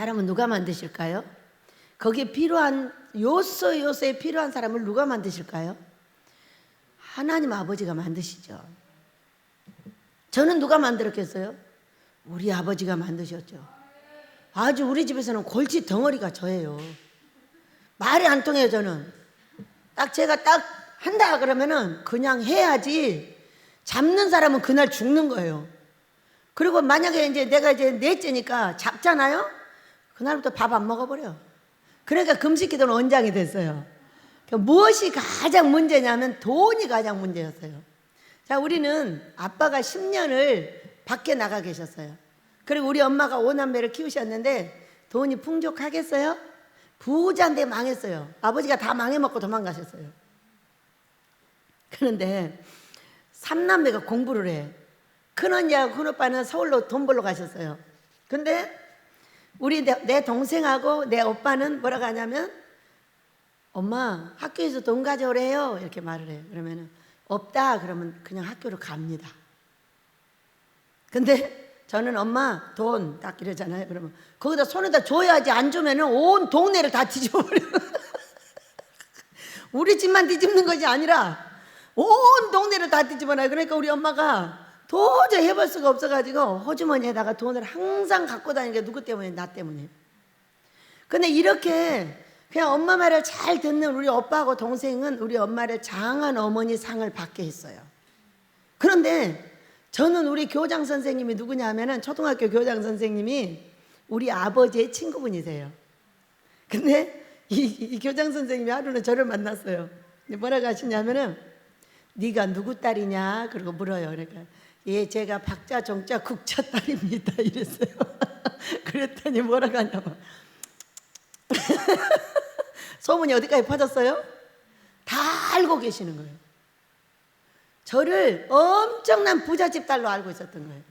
사람은 누가 만드실까요? 거기에 필요한 요소에 필요한 사람을 누가 만드실까요? 하나님 아버지가 만드시죠. 저는 누가 만들었겠어요? 우리 아버지가 만드셨죠. 아주 우리 집에서는 골치 덩어리가 저예요. 말이 안 통해요. 저는 제가 딱 한다 그러면은 그냥 해야지, 잡는 사람은 그날 죽는 거예요. 그리고 만약에 내가 넷째니까 잡잖아요. 그날부터 밥 안 먹어버려. 그러니까 금식기도는 원장이 됐어요. 그러니까 무엇이 가장 문제냐면 돈이 가장 문제였어요. 자, 우리는 아빠가 10년을 밖에 나가 계셨어요. 그리고 우리 엄마가 5남매를 키우셨는데 돈이 풍족하겠어요? 부자인데 망했어요. 아버지가 다 망해먹고 도망가셨어요. 그런데 3남매가 공부를 해. 큰언니하고 큰오빠는 서울로 돈 벌러 가셨어요. 근데 내 동생하고 내 오빠는 뭐라고 하냐면, 엄마 학교에서 돈 가져오래요 이렇게 말을 해요. 그러면은 없다 그러면 그냥 학교로 갑니다. 근데 저는 엄마 돈 딱 이러잖아요. 그러면 거기다 손에다 줘야지, 안 주면은 온 동네를 다 뒤집어버려요. 우리 집만 뒤집는 것이 아니라 온 동네를 다 뒤집어놔요. 그러니까 우리 엄마가 도저히 해볼 수가 없어가지고 호주머니에다가 돈을 항상 갖고 다니는 게 누구 때문에? 나 때문에. 근데 이렇게 그냥 엄마 말을 잘 듣는 우리 오빠하고 동생은 우리 엄마를 장한 어머니 상을 받게 했어요. 그런데 저는 우리 교장 선생님이 누구냐 하면은, 초등학교 교장 선생님이 우리 아버지의 친구분이세요. 근데 이 교장 선생님이 하루는 저를 만났어요. 뭐라고 하시냐면은, 네가 누구 딸이냐? 그러고 물어요. 그러니까 예, 제가 박자 정자 국자 딸입니다 이랬어요. 그랬더니 뭐라고 하냐면 소문이 어디까지 퍼졌어요? 다 알고 계시는 거예요. 저를 엄청난 부잣집 딸로 알고 있었던 거예요.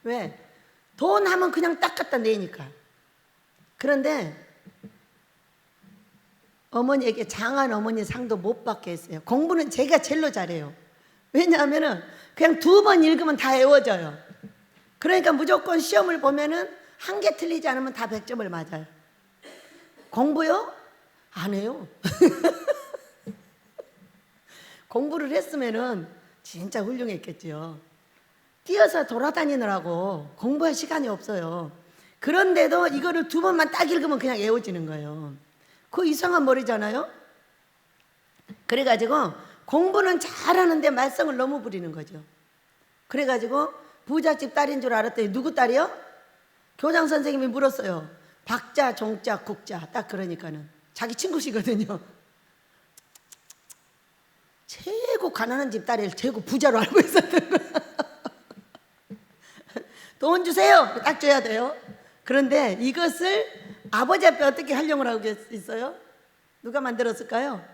왜? 돈 하면 그냥 딱 갖다 내니까. 그런데 어머니에게 장한 어머니 상도 못 받게 했어요. 공부는 제가 제일로 잘해요. 왜냐하면은 그냥 2번 읽으면 다 외워져요. 그러니까 무조건 시험을 보면은 한 개 틀리지 않으면 다 100점을 맞아요. 공부요? 안 해요. 공부를 했으면은 진짜 훌륭했겠죠. 뛰어서 돌아다니느라고 공부할 시간이 없어요. 그런데도 이거를 2번만 딱 읽으면 그냥 외워지는 거예요. 그 이상한 머리잖아요. 그래가지고 공부는 잘하는데 말썽을 너무 부리는 거죠. 그래가지고 부잣집 딸인 줄 알았더니 누구 딸이요? 교장 선생님이 물었어요. 박자, 종자, 국자. 딱 그러니까는 자기 친구시거든요. 최고 가난한 집 딸을 최고 부자로 알고 있었던 거예요. 돈 주세요. 딱 줘야 돼요. 그런데 이것을 아버지 앞에 어떻게 활용을 하고 있어요? 누가 만들었을까요?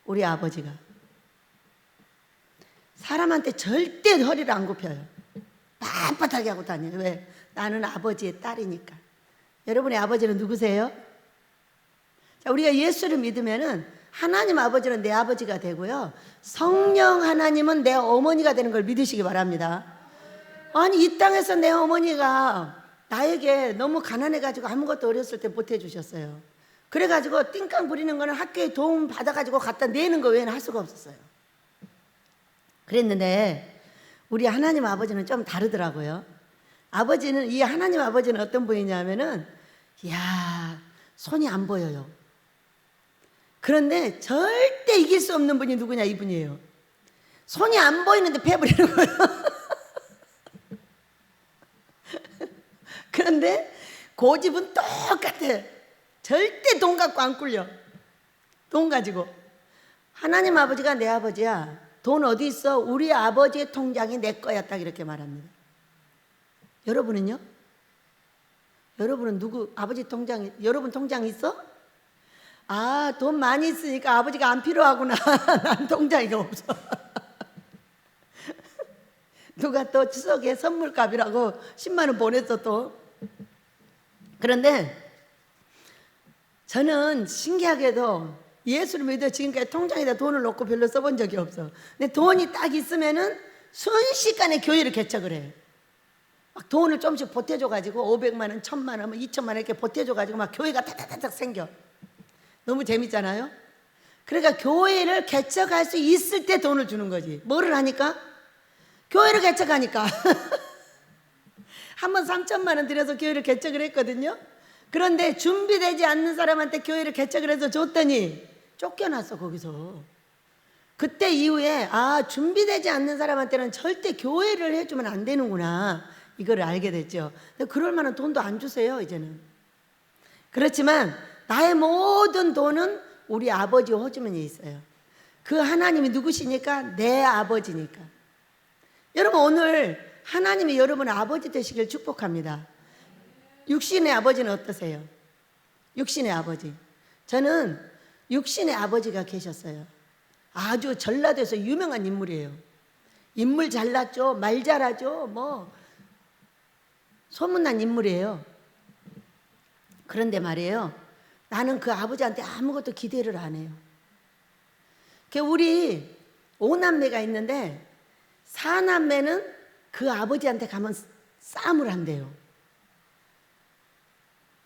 우리 아버지가. 사람한테 절대 허리를 안 굽혀요. 빳빳하게 하고 다녀요. 왜? 나는 아버지의 딸이니까. 여러분의 아버지는 누구세요? 자, 우리가 예수를 믿으면은 하나님 아버지는 내 아버지가 되고요, 성령 하나님은 내 어머니가 되는 걸 믿으시기 바랍니다. 아니, 이 땅에서 내 어머니가 나에게 너무 가난해가지고 아무것도 어렸을 때 못 해주셨어요. 그래가지고 띵깡 부리는 거는 학교에 도움 받아가지고 갖다 내는 거 외에는 할 수가 없었어요. 그랬는데 우리 하나님 아버지는 좀 다르더라고요. 아버지는, 이 하나님 아버지는 어떤 분이냐면은, 이야, 손이 안 보여요. 그런데 절대 이길 수 없는 분이 누구냐? 이분이에요. 손이 안 보이는데 패버리는 거예요. 그런데 고집은 똑같아. 절대 돈 갖고 안 꿀려. 돈 가지고. 하나님 아버지가 내 아버지야. 돈 어디 있어? 우리 아버지의 통장이 내 거야. 딱 이렇게 말합니다. 여러분은요? 여러분은 누구 아버지 통장, 여러분 통장 있어? 아, 돈 많이 있으니까 아버지가 안 필요하구나. 난 통장이 없어. 누가 또 추석에 선물값이라고 10만 원 보냈어 또. 그런데 저는 신기하게도 예수를 믿어 지금까지 통장에다 돈을 넣고 별로 써본 적이 없어. 근데 돈이 딱 있으면은 순식간에 교회를 개척을 해요. 막 돈을 좀씩 보태줘가지고 500만 원, 1000만 원, 2000만 원 이렇게 보태줘가지고 막 교회가 타타타닥 생겨. 너무 재밌잖아요. 그러니까 교회를 개척할 수 있을 때 돈을 주는 거지. 뭐를 하니까? 교회를 개척하니까. 한 번 3천만 원 들여서 교회를 개척을 했거든요. 그런데 준비되지 않는 사람한테 교회를 개척을 해서 줬더니 쫓겨났어 거기서. 그때 이후에 준비되지 않는 사람한테는 절대 교회를 해주면 안 되는구나 이거를 알게 됐죠. 근데 그럴 만한 돈도 안 주세요 이제는. 그렇지만 나의 모든 돈은 우리 아버지 호주머니에 있어요. 그 하나님이 누구시니까? 내 아버지니까. 여러분 오늘 하나님이 여러분의 아버지 되시길 축복합니다. 육신의 아버지는 어떠세요? 육신의 아버지. 저는 육신의 아버지가 계셨어요. 아주 전라도에서 유명한 인물이에요. 인물 잘났죠, 말 잘하죠, 뭐 소문난 인물이에요. 그런데 말이에요, 나는 그 아버지한테 아무것도 기대를 안 해요. 우리 5남매가 있는데 4남매는 그 아버지한테 가면 싸움을 한대요.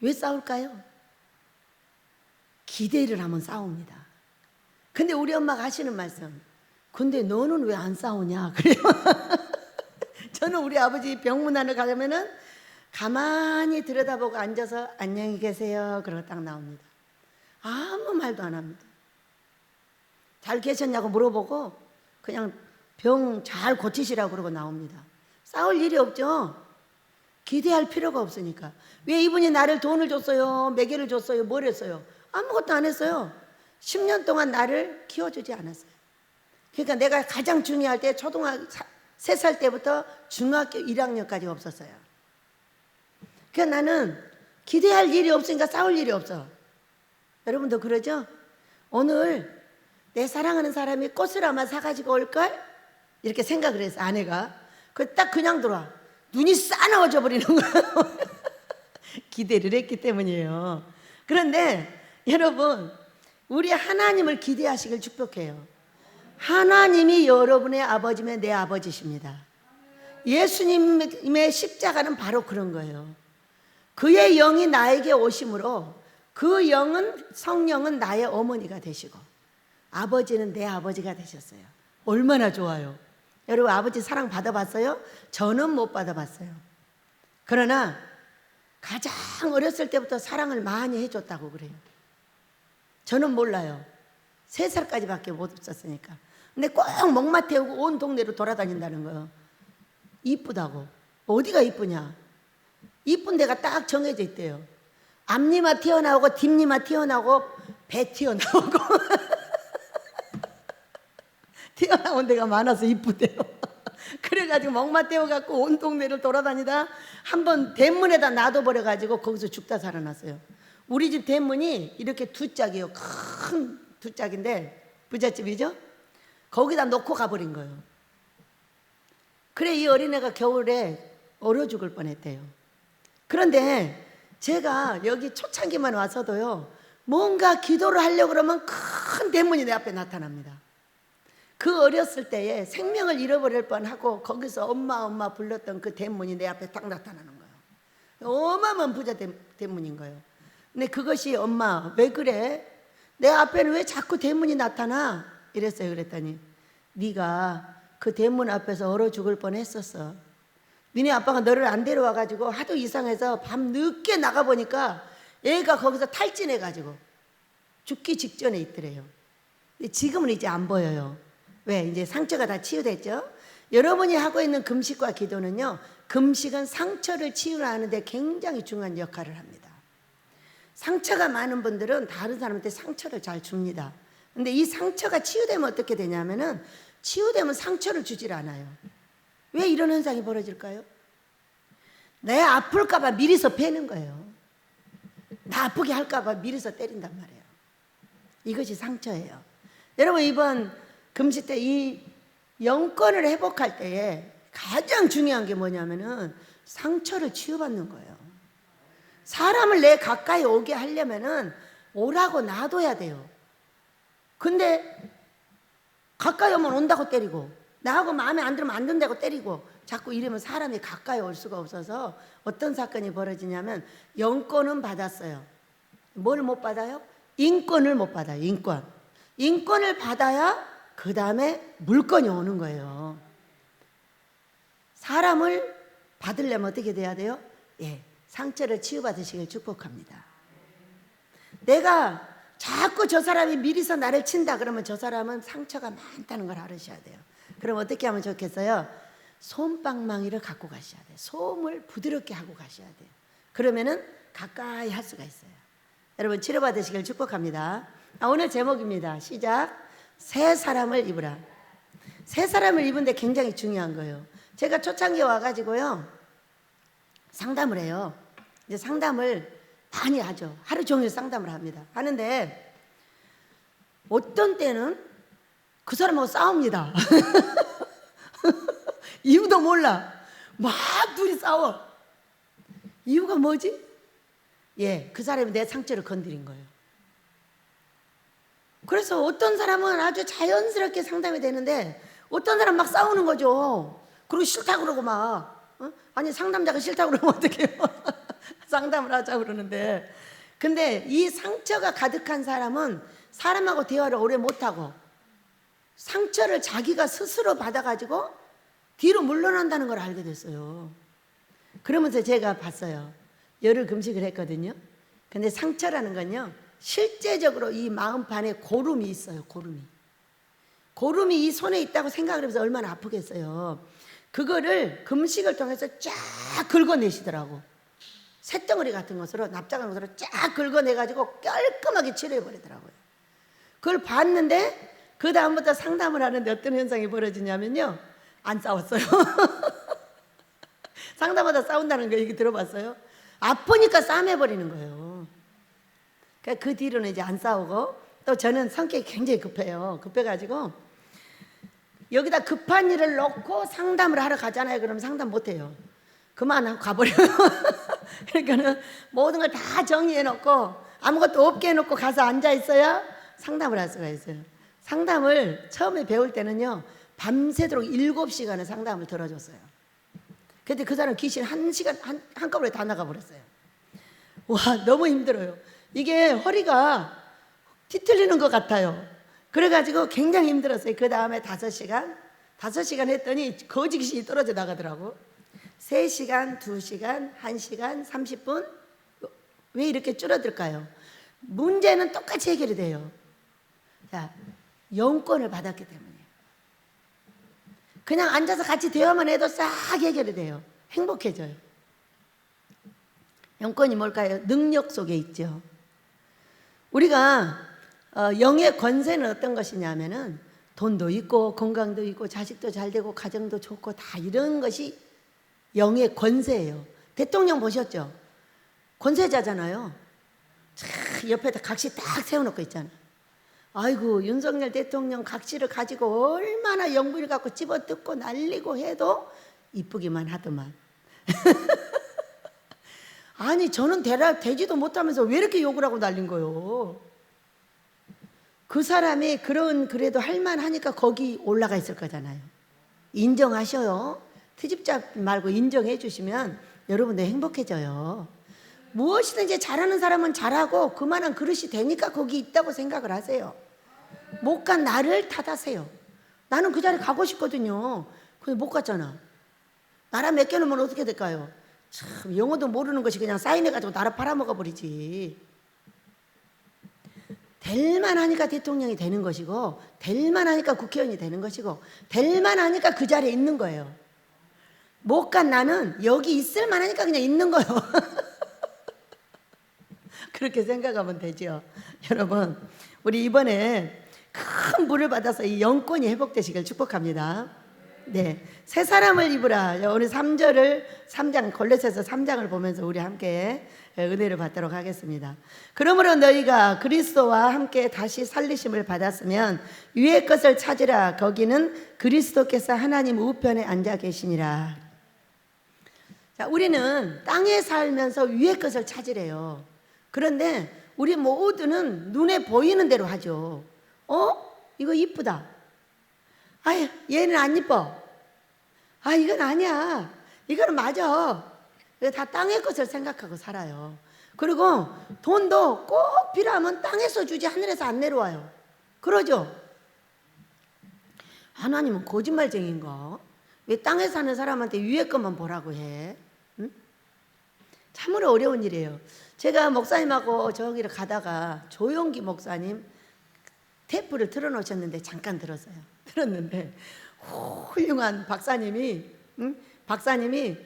왜 싸울까요? 기대를 하면 싸웁니다. 근데 우리 엄마가 하시는 말씀, 근데 너는 왜 안 싸우냐 그래요. 저는 우리 아버지 병문안을 가면은 가만히 들여다보고 앉아서 안녕히 계세요 그러고 딱 나옵니다. 아무 말도 안 합니다. 잘 계셨냐고 물어보고 그냥 병 잘 고치시라고 그러고 나옵니다. 싸울 일이 없죠. 기대할 필요가 없으니까. 왜 이분이 나를 돈을 줬어요, 매개를 줬어요, 뭘 했어요? 아무것도 안 했어요. 10년 동안 나를 키워주지 않았어요. 그러니까 내가 가장 중요할 때 초등학교 3살 때부터 중학교 1학년까지 없었어요. 그러니까 나는 기대할 일이 없으니까 싸울 일이 없어. 여러분도 그러죠? 오늘 내 사랑하는 사람이 꽃을 아마 사가지고 올걸? 이렇게 생각을 했어 아내가. 딱 그냥 들어와. 눈이 싸나워져 버리는 거예요. 기대를 했기 때문이에요. 그런데 여러분 우리 하나님을 기대하시길 축복해요. 하나님이 여러분의 아버지면 내 아버지십니다. 예수님의 십자가는 바로 그런 거예요. 그의 영이 나에게 오심으로 그 영은 성령은 나의 어머니가 되시고 아버지는 내 아버지가 되셨어요. 얼마나 좋아요. 여러분 아버지 사랑 받아봤어요? 저는 못 받아봤어요. 그러나 가장 어렸을 때부터 사랑을 많이 해줬다고 그래요. 저는 몰라요. 3살까지밖에 못 없었으니까. 근데 꼭 목마 태우고 온 동네로 돌아다닌다는 거예요. 이쁘다고. 어디가 이쁘냐? 이쁜 데가 딱 정해져 있대요. 앞니만 튀어나오고 뒷니만 튀어나오고 배 튀어나오고 튀어나온 데가 많아서 이쁘대요. 그래가지고 목마 태워갖고 온 동네를 돌아다니다 한번 대문에다 놔둬버려가지고 거기서 죽다 살아났어요. 우리 집 대문이 이렇게 두 짝이에요. 큰 두 짝인데 부잣집이죠. 거기다 놓고 가버린 거예요. 그래 이 어린애가 겨울에 얼어 죽을 뻔했대요. 그런데 제가 여기 초창기만 와서도요 뭔가 기도를 하려고 그러면 큰 대문이 내 앞에 나타납니다. 그 어렸을 때에 생명을 잃어버릴 뻔하고 거기서 엄마 불렀던 그 대문이 내 앞에 딱 나타나는 거예요. 어마어마한 부자 대문인 거예요. 근데 그것이 엄마 왜 그래? 내 앞에는 왜 자꾸 대문이 나타나? 이랬어요. 그랬더니 네가 그 대문 앞에서 얼어 죽을 뻔했었어. 니네 아빠가 너를 안 데려와가지고 하도 이상해서 밤 늦게 나가보니까 애가 거기서 탈진해가지고 죽기 직전에 있더래요. 근데 지금은 이제 안 보여요. 왜? 이제 상처가 다 치유됐죠? 여러분이 하고 있는 금식과 기도는요, 금식은 상처를 치유하는 데 굉장히 중요한 역할을 합니다. 상처가 많은 분들은 다른 사람한테 상처를 잘 줍니다. 근데 이 상처가 치유되면 어떻게 되냐면은 치유되면 상처를 주질 않아요. 왜 이런 현상이 벌어질까요? 내 아플까봐 미리서 패는 거예요. 나 아프게 할까봐 미리서 때린단 말이에요. 이것이 상처예요. 여러분 이번 금식 때 이 영권을 회복할 때에 가장 중요한 게 뭐냐면은 상처를 치유받는 거예요. 사람을 내 가까이 오게 하려면은 오라고 놔둬야 돼요. 근데 가까이 오면 온다고 때리고 나하고 마음에 안 들으면 안 된다고 때리고 자꾸 이러면 사람이 가까이 올 수가 없어서 어떤 사건이 벌어지냐면 영권은 받았어요. 뭘 못 받아요? 인권을 못 받아요. 인권을 받아야 그 다음에 물건이 오는 거예요. 사람을 받으려면 어떻게 돼야 돼요? 예, 상처를 치유받으시길 축복합니다. 내가 자꾸 저 사람이 미리서 나를 친다 그러면 저 사람은 상처가 많다는 걸 알으셔야 돼요. 그럼 어떻게 하면 좋겠어요? 솜방망이를 갖고 가셔야 돼요. 솜을 부드럽게 하고 가셔야 돼요. 그러면은 가까이 할 수가 있어요. 여러분 치료받으시길 축복합니다. 오늘 제목입니다. 시작. 새 사람을 입으라. 새 사람을 입은데 굉장히 중요한 거예요. 제가 초창기에 와가지고요 상담을 해요. 이제 상담을 많이 하죠. 하루 종일 상담을 합니다. 하는데 어떤 때는 그 사람하고 싸웁니다. 이유도 몰라. 막 둘이 싸워. 이유가 뭐지? 예, 그 사람이 내 상처를 건드린 거예요. 그래서 어떤 사람은 아주 자연스럽게 상담이 되는데 어떤 사람 막 싸우는 거죠. 그리고 싫다고 그러고 막 아니 상담자가 싫다고 그러면 어떡해요. 상담을 하자고 그러는데 근데 이 상처가 가득한 사람은 사람하고 대화를 오래 못하고 상처를 자기가 스스로 받아가지고 뒤로 물러난다는 걸 알게 됐어요. 그러면서 제가 봤어요. 열흘 금식을 했거든요. 근데 상처라는 건요 실제적으로 이 마음판에 고름이 있어요. 고름이 이 손에 있다고 생각을 하면서 얼마나 아프겠어요. 그거를 금식을 통해서 쫙 긁어내시더라고. 쇳덩어리 같은 것으로 납작한 것으로 쫙 긁어내가지고 깔끔하게 치료해버리더라고요. 그걸 봤는데 그 다음부터 상담을 하는데 어떤 현상이 벌어지냐면요 안 싸웠어요. 상담하다 싸운다는 거 얘기 들어봤어요? 아프니까 싸매버리는 거예요. 그러니까 그 뒤로는 이제 안 싸우고 또 저는 성격이 굉장히 급해요. 급해가지고 여기다 급한 일을 놓고 상담을 하러 가잖아요. 그러면 상담 못해요. 그만 가버려요. 그러니까는 모든 걸 다 정리해 놓고 아무것도 없게 해놓고 가서 앉아 있어야 상담을 할 수가 있어요. 상담을 처음에 배울 때는요 밤새도록 7시간을 상담을 들어줬어요. 근데 그 사람 귀신 한꺼번에 다 나가버렸어요. 와 너무 힘들어요. 이게 허리가 뒤틀리는 것 같아요. 그래가지고 굉장히 힘들었어요. 그 다음에 5시간 했더니 거지 귀신이 떨어져 나가더라고. 3시간, 2시간, 1시간, 30분. 왜 이렇게 줄어들까요? 문제는 똑같이 해결이 돼요. 자, 영권을 받았기 때문이에요. 그냥 앉아서 같이 대화만 해도 싹 해결이 돼요. 행복해져요. 영권이 뭘까요? 능력 속에 있죠. 우리가 영의 권세는 어떤 것이냐면은 돈도 있고 건강도 있고 자식도 잘 되고 가정도 좋고 다 이런 것이 영의 권세예요. 대통령 보셨죠? 권세자잖아요. 옆에다 각시 딱 세워놓고 있잖아요. 아이고 윤석열 대통령 각시를 가지고 얼마나 영부를 갖고 집어뜯고 날리고 해도 이쁘기만 하더만. 아니 저는 되지도 못하면서 왜 이렇게 욕을 하고 날린 거예요? 그 사람이 그래도 할만하니까 거기 올라가 있을 거잖아요. 인정하셔요. 트집잡 말고 인정해 주시면 여러분들 행복해져요. 무엇이든지 잘하는 사람은 잘하고 그만한 그릇이 되니까 거기 있다고 생각을 하세요. 못 간 나를 탓하세요. 나는 그 자리에 가고 싶거든요. 근데 못 갔잖아. 나라 맡겨놓으면 어떻게 될까요? 참 영어도 모르는 것이 그냥 사인해가지고 나라 팔아먹어버리지. 될만 하니까 대통령이 되는 것이고 될만 하니까 국회의원이 되는 것이고 될만 하니까 그 자리에 있는 거예요. 못 간 나는 여기 있을 만하니까 그냥 있는 거예요. 그렇게 생각하면 되죠. 여러분 우리 이번에 큰 불을 받아서 이 영권이 회복되시길 축복합니다. 네, 새 사람을 입으라. 오늘 3장 골로새서 3장을 보면서 우리 함께 은혜를 받도록 하겠습니다. 그러므로 너희가 그리스도와 함께 다시 살리심을 받았으면 위의 것을 찾으라. 거기는 그리스도께서 하나님 우편에 앉아 계시니라. 자, 우리는 땅에 살면서 위의 것을 찾으래요. 그런데 우리 모두는 눈에 보이는 대로 하죠. 이거 이쁘다. 아유, 얘는 안 이뻐. 아, 이건 아니야. 이거는 맞아. 다 땅의 것을 생각하고 살아요. 그리고 돈도 꼭 필요하면 땅에서 주지 하늘에서 안 내려와요. 그러죠? 하나님은 거짓말쟁인가? 왜 땅에 사는 사람한테 위에 것만 보라고 해? 응? 참으로 어려운 일이에요. 제가 목사님하고 저기를 가다가 조용기 목사님 테이프를 틀어놓으셨는데 잠깐 들었어요. 들었는데 훌륭한 박사님이 박사님이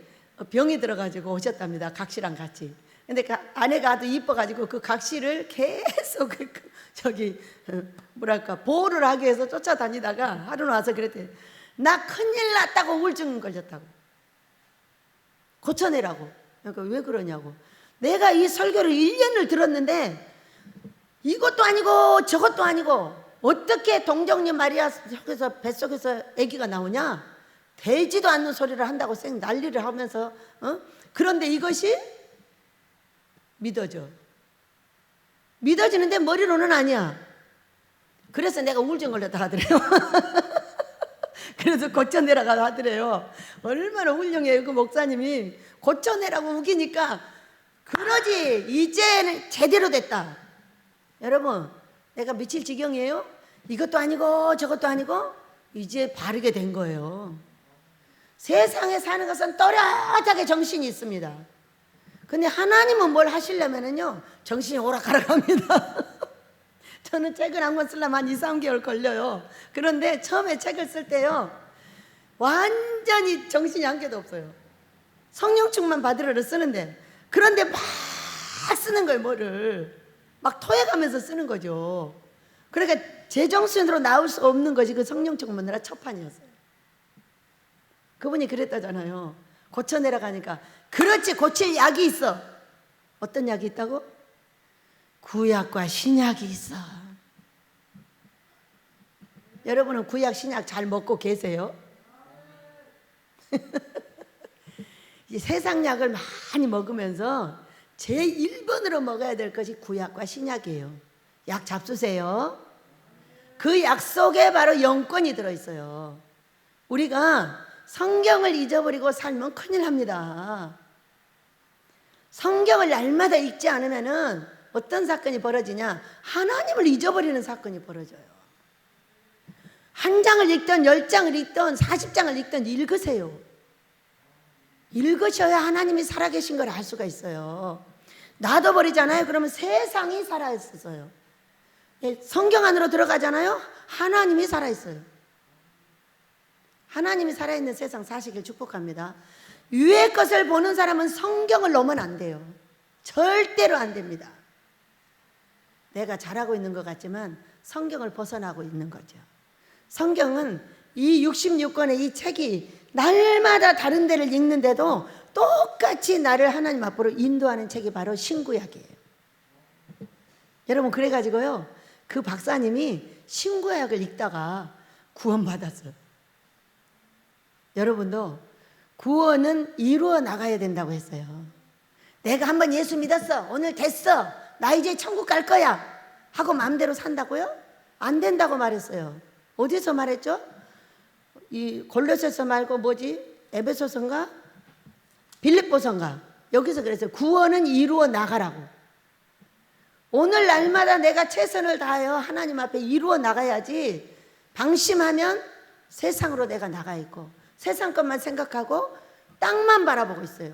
병이 들어가지고 오셨답니다. 각시랑 같이. 근데 그 아내가 아주 이뻐가지고 그 각시를 계속 뭐랄까 보호를 하기 위해서 쫓아다니다가 하루 와서 그랬대요. 나 큰일 났다고 우울증 걸렸다고. 고쳐내라고. 그러니까 왜 그러냐고. 내가 이 설교를 1년을 들었는데 이것도 아니고 저것도 아니고 어떻게 동정녀 마리아 속에서 뱃속에서 아기가 나오냐? 되지도 않는 소리를 한다고 쌩 난리를 하면서 그런데 이것이 믿어져. 믿어지는데 머리로는 아니야. 그래서 내가 우울증 걸렸다 하더래요. 그래서 고쳐내라고 하더래요. 얼마나 훌륭해요. 그 목사님이 고쳐내라고 우기니까 그러지 이제는 제대로 됐다. 여러분 내가 미칠 지경이에요. 이것도 아니고 저것도 아니고 이제 바르게 된 거예요. 세상에 사는 것은 또렷하게 정신이 있습니다. 근데 하나님은 뭘 하시려면은요 정신이 오락가락 합니다. 저는 책을 한 권 쓰려면 한 2, 3개월 걸려요. 그런데 처음에 책을 쓸 때요 완전히 정신이 한 개도 없어요. 성령 충만 받으러 쓰는데 그런데 막 쓰는 거예요. 뭐를 막 토해가면서 쓰는 거죠. 그러니까 제정신으로 나올 수 없는 것이 그 성령 충만이라 첫판이었어요. 그분이 그랬다잖아요. 고쳐내라고 하니까 그렇지 고칠 약이 있어. 어떤 약이 있다고? 구약과 신약이 있어. 여러분은 구약 신약 잘 먹고 계세요? 이 세상 약을 많이 먹으면서 제1번으로 먹어야 될 것이 구약과 신약이에요. 약 잡수세요. 그 약 속에 바로 영권이 들어있어요. 우리가 성경을 잊어버리고 살면 큰일 납니다. 성경을 날마다 읽지 않으면 어떤 사건이 벌어지냐? 하나님을 잊어버리는 사건이 벌어져요. 한 장을 읽던 10장을 읽던 40장을 읽던 읽으세요. 읽으셔야 하나님이 살아계신 걸 알 수가 있어요. 놔둬버리잖아요. 그러면 세상이 살아있어요. 성경 안으로 들어가잖아요. 하나님이 살아있어요. 하나님이 살아있는 세상 사시길 축복합니다. 위의 것을 보는 사람은 성경을 놓으면 안 돼요. 절대로 안 됩니다. 내가 잘하고 있는 것 같지만 성경을 벗어나고 있는 거죠. 성경은 이 66권의 이 책이 날마다 다른 데를 읽는데도 똑같이 나를 하나님 앞으로 인도하는 책이 바로 신구약이에요. 여러분 그래가지고요 그 박사님이 신구약을 읽다가 구원받았어요. 여러분도 구원은 이루어 나가야 된다고 했어요. 내가 한번 예수 믿었어. 오늘 됐어. 나 이제 천국 갈 거야. 하고 마음대로 산다고요? 안 된다고 말했어요. 어디서 말했죠? 이 골로새서 말고 뭐지? 에베소서인가? 빌립보서인가? 여기서 그랬어요. 구원은 이루어 나가라고. 오늘 날마다 내가 최선을 다하여 하나님 앞에 이루어 나가야지 방심하면 세상으로 내가 나가 있고 세상 것만 생각하고 땅만 바라보고 있어요.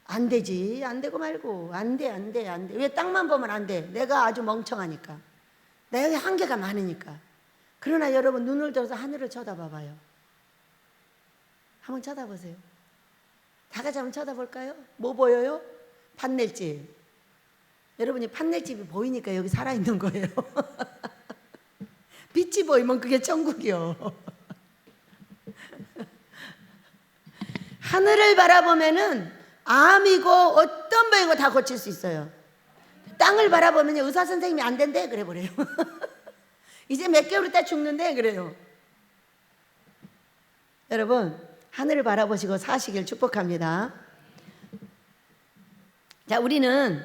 안 되지. 안 되고 말고. 안 돼, 안 돼, 안 돼. 왜 땅만 보면 안 돼? 내가 아주 멍청하니까. 내가 한계가 많으니까. 그러나 여러분 눈을 들어서 하늘을 쳐다봐봐요. 한번 쳐다보세요. 다 같이 한번 쳐다볼까요? 뭐 보여요? 판넬집. 여러분이 판넬집이 보이니까 여기 살아있는 거예요. 빛이 보이면 그게 천국이요. 하늘을 바라보면은 암이고 어떤 병이고 다 고칠 수 있어요. 땅을 바라보면 의사 선생님이 안 된대 그래 버려요. 이제 몇 개월 있다 죽는데 그래요. 여러분 하늘을 바라보시고 사시길 축복합니다. 자 우리는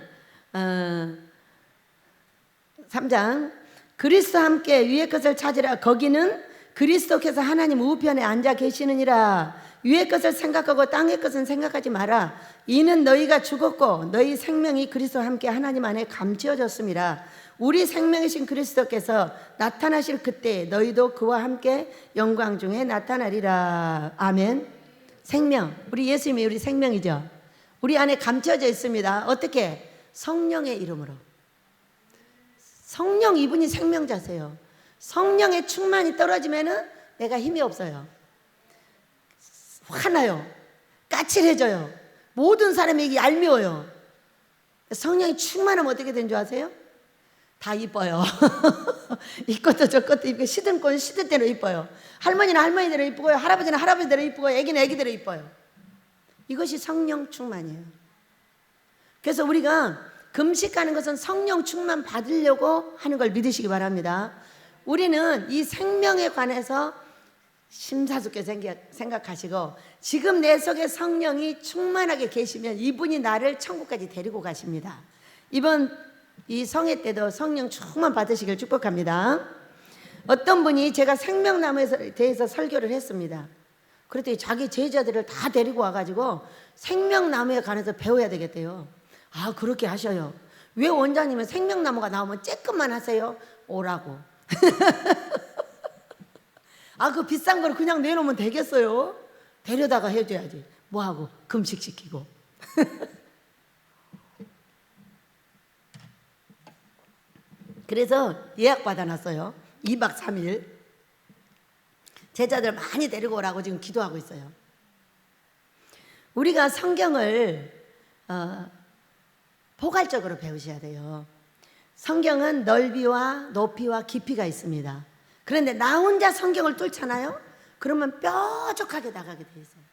3장 그리스도와 함께 위의 것을 찾으라. 거기는 그리스도께서 하나님 우편에 앉아 계시느니라. 위의 것을 생각하고 땅의 것은 생각하지 마라. 이는 너희가 죽었고 너희 생명이 그리스도와 함께 하나님 안에 감추어졌음이라. 우리 생명이신 그리스도께서 나타나실 그때 너희도 그와 함께 영광 중에 나타나리라. 아멘. 생명, 우리 예수님이 우리 생명이죠. 우리 안에 감춰져 있습니다. 어떻게? 성령의 이름으로. 성령, 이분이 생명자세요. 성령의 충만이 떨어지면은 내가 힘이 없어요. 화나요. 까칠해져요. 모든 사람에게 얄미워요. 성령이 충만하면 어떻게 된 줄 아세요? 다 이뻐요. 이것도 저것도 이쁘고, 시든 건 시든 대로 이뻐요. 할머니는 할머니대로 이쁘고요, 할아버지는 할아버지대로 이쁘고, 애기는 애기대로 이뻐요. 이것이 성령 충만이에요. 그래서 우리가 금식하는 것은 성령 충만 받으려고 하는 걸 믿으시기 바랍니다. 우리는 이 생명에 관해서 심사숙고 생각하시고, 지금 내 속에 성령이 충만하게 계시면 이분이 나를 천국까지 데리고 가십니다. 이번 이 성회 때도 성령 충만 받으시길 축복합니다. 어떤 분이 제가 생명나무에 대해서 설교를 했습니다. 그랬더니 자기 제자들을 다 데리고 와가지고 생명나무에 관해서 배워야 되겠대요. 아, 그렇게 하셔요. 왜 원장님은 생명나무가 나오면 쬐끔만 하세요? 오라고. 아, 그 비싼 걸 그냥 내놓으면 되겠어요? 데려다가 해줘야지. 뭐하고? 금식시키고. 그래서 예약 받아놨어요. 2박 3일. 제자들 많이 데리고 오라고 지금 기도하고 있어요. 우리가 성경을 포괄적으로 배우셔야 돼요. 성경은 넓이와 높이와 깊이가 있습니다. 그런데 나 혼자 성경을 뚫잖아요? 그러면 뾰족하게 나가게 돼 있어요.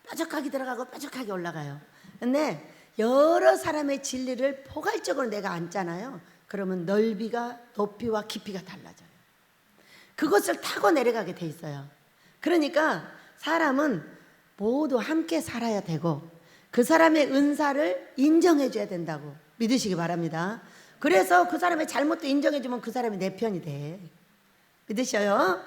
뾰족하게 들어가고 뾰족하게 올라가요. 근데 여러 사람의 진리를 포괄적으로 내가 앉잖아요. 그러면 넓이가, 높이와 깊이가 달라져요. 그것을 타고 내려가게 돼 있어요. 그러니까 사람은 모두 함께 살아야 되고 그 사람의 은사를 인정해 줘야 된다고 믿으시기 바랍니다. 그래서 그 사람의 잘못도 인정해 주면 그 사람이 내 편이 돼. 믿으셔요?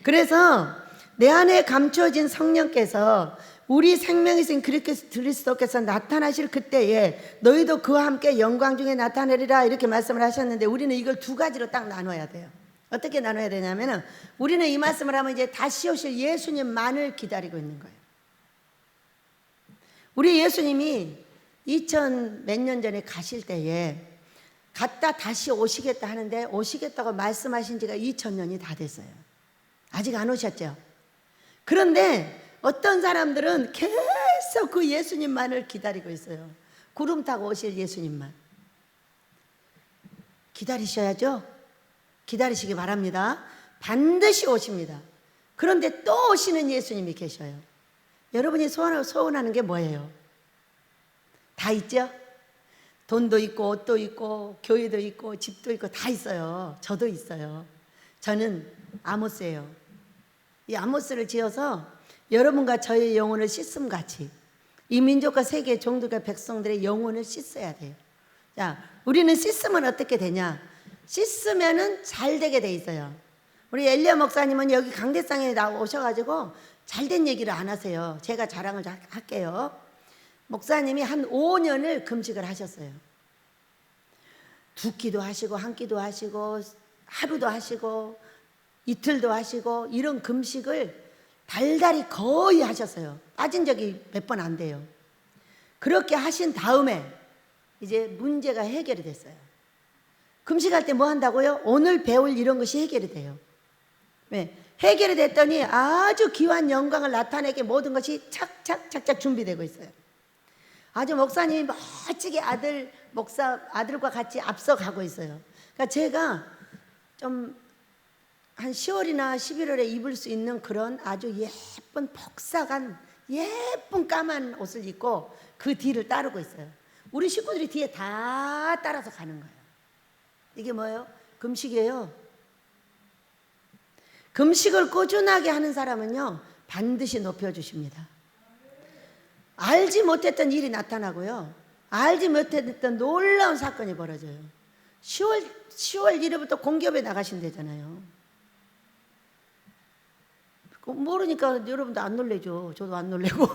그래서 내 안에 감추어진 성령께서 우리 생명이신 그리스도께서 나타나실 그때에 너희도 그와 함께 영광 중에 나타내리라 이렇게 말씀을 하셨는데, 우리는 이걸 두 가지로 딱 나눠야 돼요. 어떻게 나눠야 되냐면은, 우리는 이 말씀을 하면 이제 다시 오실 예수님만을 기다리고 있는 거예요. 우리 예수님이 2000 몇 년 전에 가실 때에 갔다 다시 오시겠다 하는데, 오시겠다고 말씀하신 지가 2000년이 다 됐어요. 아직 안 오셨죠? 그런데 어떤 사람들은 계속 그 예수님만을 기다리고 있어요. 구름 타고 오실 예수님만. 기다리셔야죠. 기다리시기 바랍니다. 반드시 오십니다. 그런데 또 오시는 예수님이 계셔요. 여러분이 소원하는 게 뭐예요? 다 있죠? 돈도 있고 옷도 있고 교회도 있고 집도 있고 다 있어요. 저도 있어요. 저는 아모스예요. 이 아모스를 지어서 여러분과 저의 영혼을 씻음같이 이 민족과 세계 종들과 백성들의 영혼을 씻어야 돼요. 자, 우리는 씻으면 어떻게 되냐? 씻으면은 잘 되게 돼 있어요. 우리 엘리야 목사님은 여기 강대상에 나오셔가지고 잘된 얘기를 안 하세요. 제가 자랑을 할게요. 목사님이 한 5년을 금식을 하셨어요. 2끼도 하시고 한 끼도 하시고 하루도 하시고 이틀도 하시고 이런 금식을 달달이 거의 하셨어요. 빠진 적이 몇 번 안 돼요. 그렇게 하신 다음에 이제 문제가 해결이 됐어요. 금식할 때 뭐 한다고요? 오늘 배울 이런 것이 해결이 돼요. 왜? 해결이 됐더니 아주 귀한 영광을 나타내게 모든 것이 착착 준비되고 있어요. 아주 목사님이 멋지게 아들과 같이 앞서가고 있어요. 그러니까 제가 좀 한 10월이나 11월에 입을 수 있는 그런 아주 예쁜 폭삭한 예쁜 까만 옷을 입고 그 뒤를 따르고 있어요. 우리 식구들이 뒤에 다 따라서 가는 거예요. 이게 뭐예요? 금식이에요. 금식을 꾸준하게 하는 사람은요 반드시 높여주십니다. 알지 못했던 일이 나타나고요, 알지 못했던 놀라운 사건이 벌어져요. 10월 1일부터 공기업에 나가신대잖아요. 모르니까 여러분도 안 놀래죠. 저도 안 놀래고.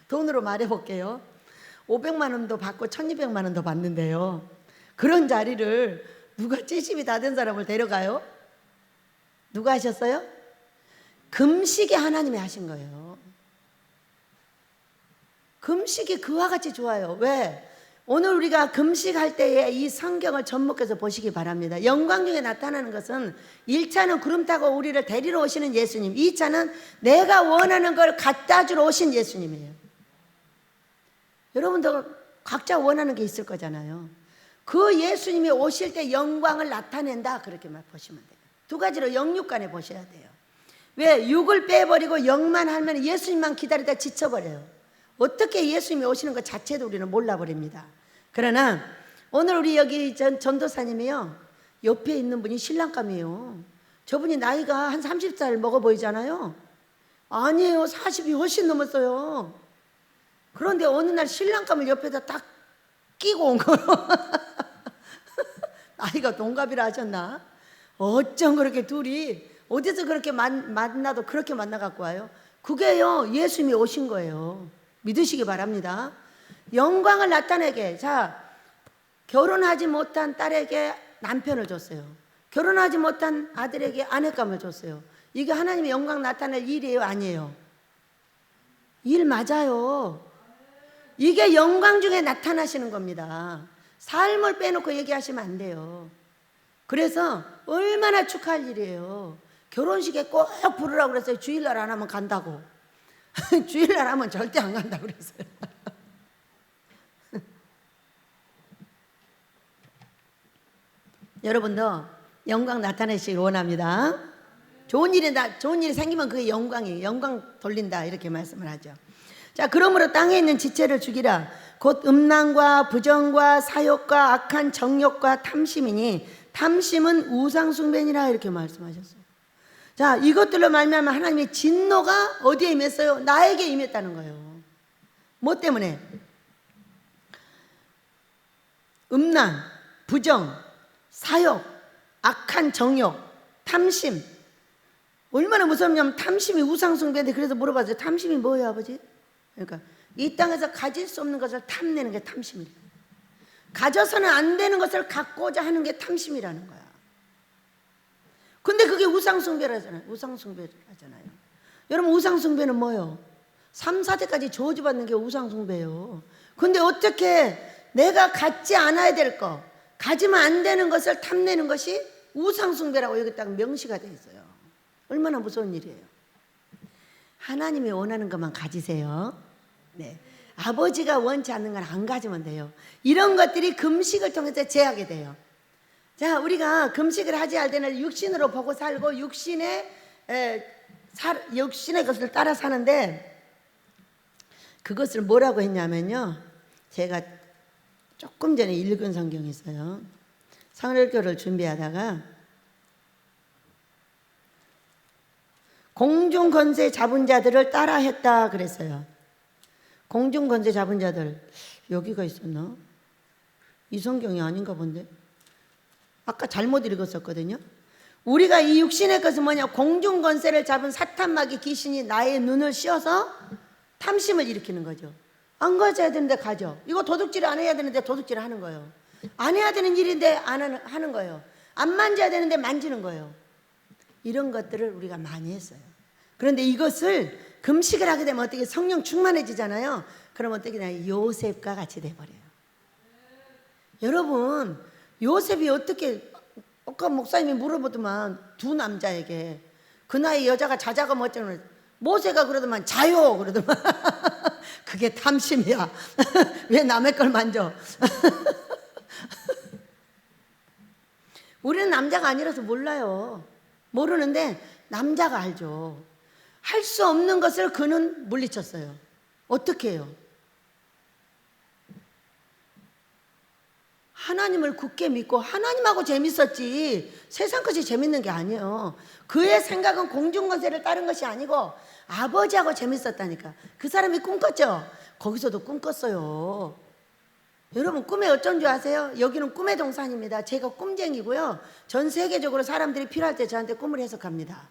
돈으로 말해볼게요. 500만 원도 받고 1200만 원도 받는데요. 그런 자리를 누가 70이 다 된 사람을 데려가요? 누가 하셨어요? 금식이 하나님이 하신 거예요. 금식이 그와 같이 좋아요. 왜? 오늘 우리가 금식할 때에 이 성경을 접목해서 보시기 바랍니다. 영광 중에 나타나는 것은 1차는 구름 타고 우리를 데리러 오시는 예수님, 2차는 내가 원하는 걸 갖다 주러 오신 예수님이에요. 여러분도 각자 원하는 게 있을 거잖아요. 그 예수님이 오실 때 영광을 나타낸다, 그렇게만 보시면 돼요. 두 가지로 영육간에 보셔야 돼요. 왜? 육을 빼버리고 영만 하면 예수님만 기다리다 지쳐버려요. 어떻게 예수님이 오시는 것 자체도 우리는 몰라버립니다. 그러나 오늘 우리 여기 전도사님이요, 옆에 있는 분이 신랑감이에요. 저분이 나이가 한 30살 먹어 보이잖아요. 아니에요, 40이 훨씬 넘었어요. 그런데 어느 날 신랑감을 옆에다 딱 끼고 온 거예요. 나이가 동갑이라 하셨나? 어쩜 그렇게 둘이 어디서 그렇게 만나도 그렇게 만나 갖고 와요? 그게요, 예수님이 오신 거예요. 믿으시기 바랍니다. 영광을 나타내게. 자, 결혼하지 못한 딸에게 남편을 줬어요. 결혼하지 못한 아들에게 아내감을 줬어요. 이게 하나님의 영광 나타낼 일이에요, 아니에요? 일 맞아요. 이게 영광 중에 나타나시는 겁니다. 삶을 빼놓고 얘기하시면 안 돼요. 그래서 얼마나 축하할 일이에요. 결혼식에 꼭 부르라고 그랬어요. 주일날 안 하면 간다고. 주일날 하면 절대 안 간다고 그랬어요. 여러분도 영광 나타내시길 원합니다. 좋은 일이 생기면 그게 영광이에요. 영광 돌린다, 이렇게 말씀을 하죠. 자, 그러므로 땅에 있는 지체를 죽이라. 곧 음란과 부정과 사욕과 악한 정욕과 탐심이니 탐심은 우상숭배니라, 이렇게 말씀하셨어요. 자, 이것들로 말미암아 하나님의 진노가 어디에 임했어요? 나에게 임했다는 거예요. 뭐 때문에? 음란, 부정, 사욕, 악한 정욕, 탐심. 얼마나 무섭냐면 탐심이 우상숭배인데, 그래서 물어봤어요. 탐심이 뭐예요, 아버지? 그러니까 이 땅에서 가질 수 없는 것을 탐내는 게 탐심이에요. 가져서는 안 되는 것을 갖고자 하는 게 탐심이라는 거야. 근데 그게 우상숭배라잖아요. 우상숭배라잖아요. 여러분, 우상숭배는 뭐예요? 3, 4대까지 저주받는 게 우상숭배예요. 근데 어떻게 내가 갖지 않아야 될 거, 가지면 안 되는 것을 탐내는 것이 우상숭배라고 여기 딱 명시가 되어 있어요. 얼마나 무서운 일이에요. 하나님이 원하는 것만 가지세요. 네. 아버지가 원치 않는 건 안 가지면 돼요. 이런 것들이 금식을 통해서 제하게 돼요. 자, 우리가 금식을 하지 할 때는 육신으로 보고 살고 육신의 것을 따라 사는데, 그것을 뭐라고 했냐면요, 제가 조금 전에 읽은 성경이 있어요. 성일교를 준비하다가 공중권세 잡은 자들을 따라 했다 그랬어요. 공중권세 잡은 자들, 여기가 있었나? 이 성경이 아닌가 본데. 아까 잘못 읽었었거든요. 우리가 이 육신의 것은 뭐냐? 공중권세를 잡은 사탄마귀 귀신이 나의 눈을 씌워서 탐심을 일으키는 거죠. 안 가져야 되는데 가져. 이거 도둑질 안 해야 되는데 도둑질 하는 거예요. 안 해야 되는 일인데 안 하는 거예요. 안 만져야 되는데 만지는 거예요. 이런 것들을 우리가 많이 했어요. 그런데 이것을 금식을 하게 되면 어떻게 성령 충만해지잖아요. 그러면 어떻게 되냐? 요셉과 같이 돼버려요. 여러분, 요셉이 어떻게, 아까 목사님이 물어보더만, 두 남자에게 그 나이 여자가 자자가 멋쩍는, 모세가 그러더만 자요 그러더만. 그게 탐심이야. 왜 남의 걸 만져? 우리는 남자가 아니라서 몰라요. 모르는데 남자가 알죠. 할 수 없는 것을 그는 물리쳤어요. 어떻게 해요? 하나님을 굳게 믿고 하나님하고 재밌었지 세상 것이 재밌는 게 아니에요. 그의 생각은 공중권세를 따른 것이 아니고 아버지하고 재밌었다니까. 그 사람이 꿈꿨죠? 거기서도 꿈꿨어요. 여러분 꿈에 어쩐 줄 아세요? 여기는 꿈의 동산입니다. 제가 꿈쟁이고요. 전 세계적으로 사람들이 필요할 때 저한테 꿈을 해석합니다.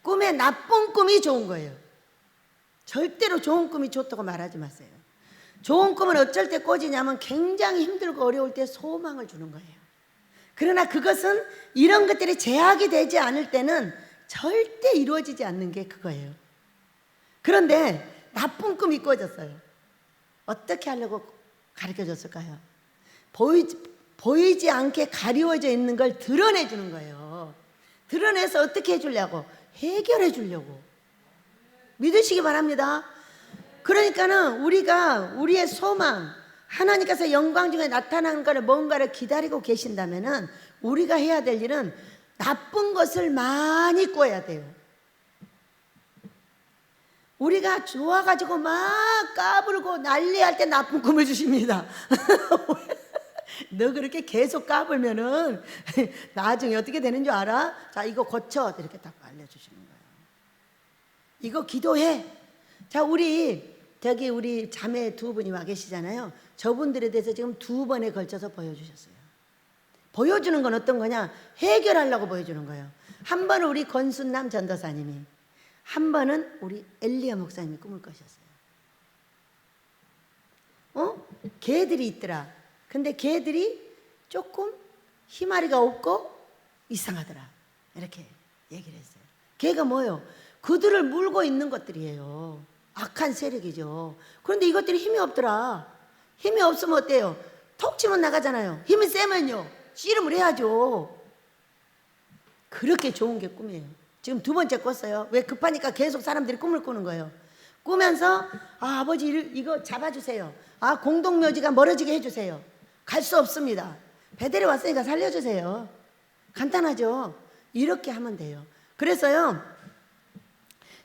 꿈에 나쁜 꿈이 좋은 거예요. 절대로 좋은 꿈이 좋다고 말하지 마세요. 좋은 꿈은 어쩔 때 꿔지냐면 굉장히 힘들고 어려울 때 소망을 주는 거예요. 그러나 그것은 이런 것들이 제약이 되지 않을 때는 절대 이루어지지 않는 게 그거예요. 그런데 나쁜 꿈이 꿔졌어요. 어떻게 하려고 가르쳐 줬을까요? 보이지 않게 가리워져 있는 걸 드러내 주는 거예요. 드러내서 어떻게 해주려고? 해결해 주려고. 믿으시기 바랍니다. 그러니까는 우리가 우리의 소망, 하나님께서 영광 중에 나타나는 거를 뭔가를 기다리고 계신다면은 우리가 해야 될 일은 나쁜 것을 많이 꿔야 돼요. 우리가 좋아가지고 막 까불고 난리할 때 나쁜 꿈을 주십니다. 너 그렇게 계속 까불면은 나중에 어떻게 되는 줄 알아? 자, 이거 고쳐. 이렇게 딱 알려주시는 거예요. 이거 기도해. 자, 우리 자매 두 분이 와 계시잖아요. 저분들에 대해서 지금 두 번에 걸쳐서 보여주셨어요. 보여주는 건 어떤 거냐? 해결하려고 보여주는 거예요. 한 번은 우리 권순남 전도사님이, 한 번은 우리 엘리야 목사님이 꿈을 꿔셨어요. 개들이 있더라. 근데 개들이 조금 희마리가 없고 이상하더라. 이렇게 얘기를 했어요. 개가 뭐예요? 그들을 물고 있는 것들이에요. 악한 세력이죠. 그런데 이것들이 힘이 없더라. 힘이 없으면 어때요? 톡 치면 나가잖아요. 힘이 세면요, 씨름을 해야죠. 그렇게 좋은 게 꿈이에요. 지금 두 번째 꿨어요. 왜? 급하니까 계속 사람들이 꿈을 꾸는 거예요. 꾸면서 아버지 이거 잡아주세요. 공동묘지가 멀어지게 해주세요. 갈 수 없습니다. 배달이 왔으니까 살려주세요. 간단하죠. 이렇게 하면 돼요. 그래서요,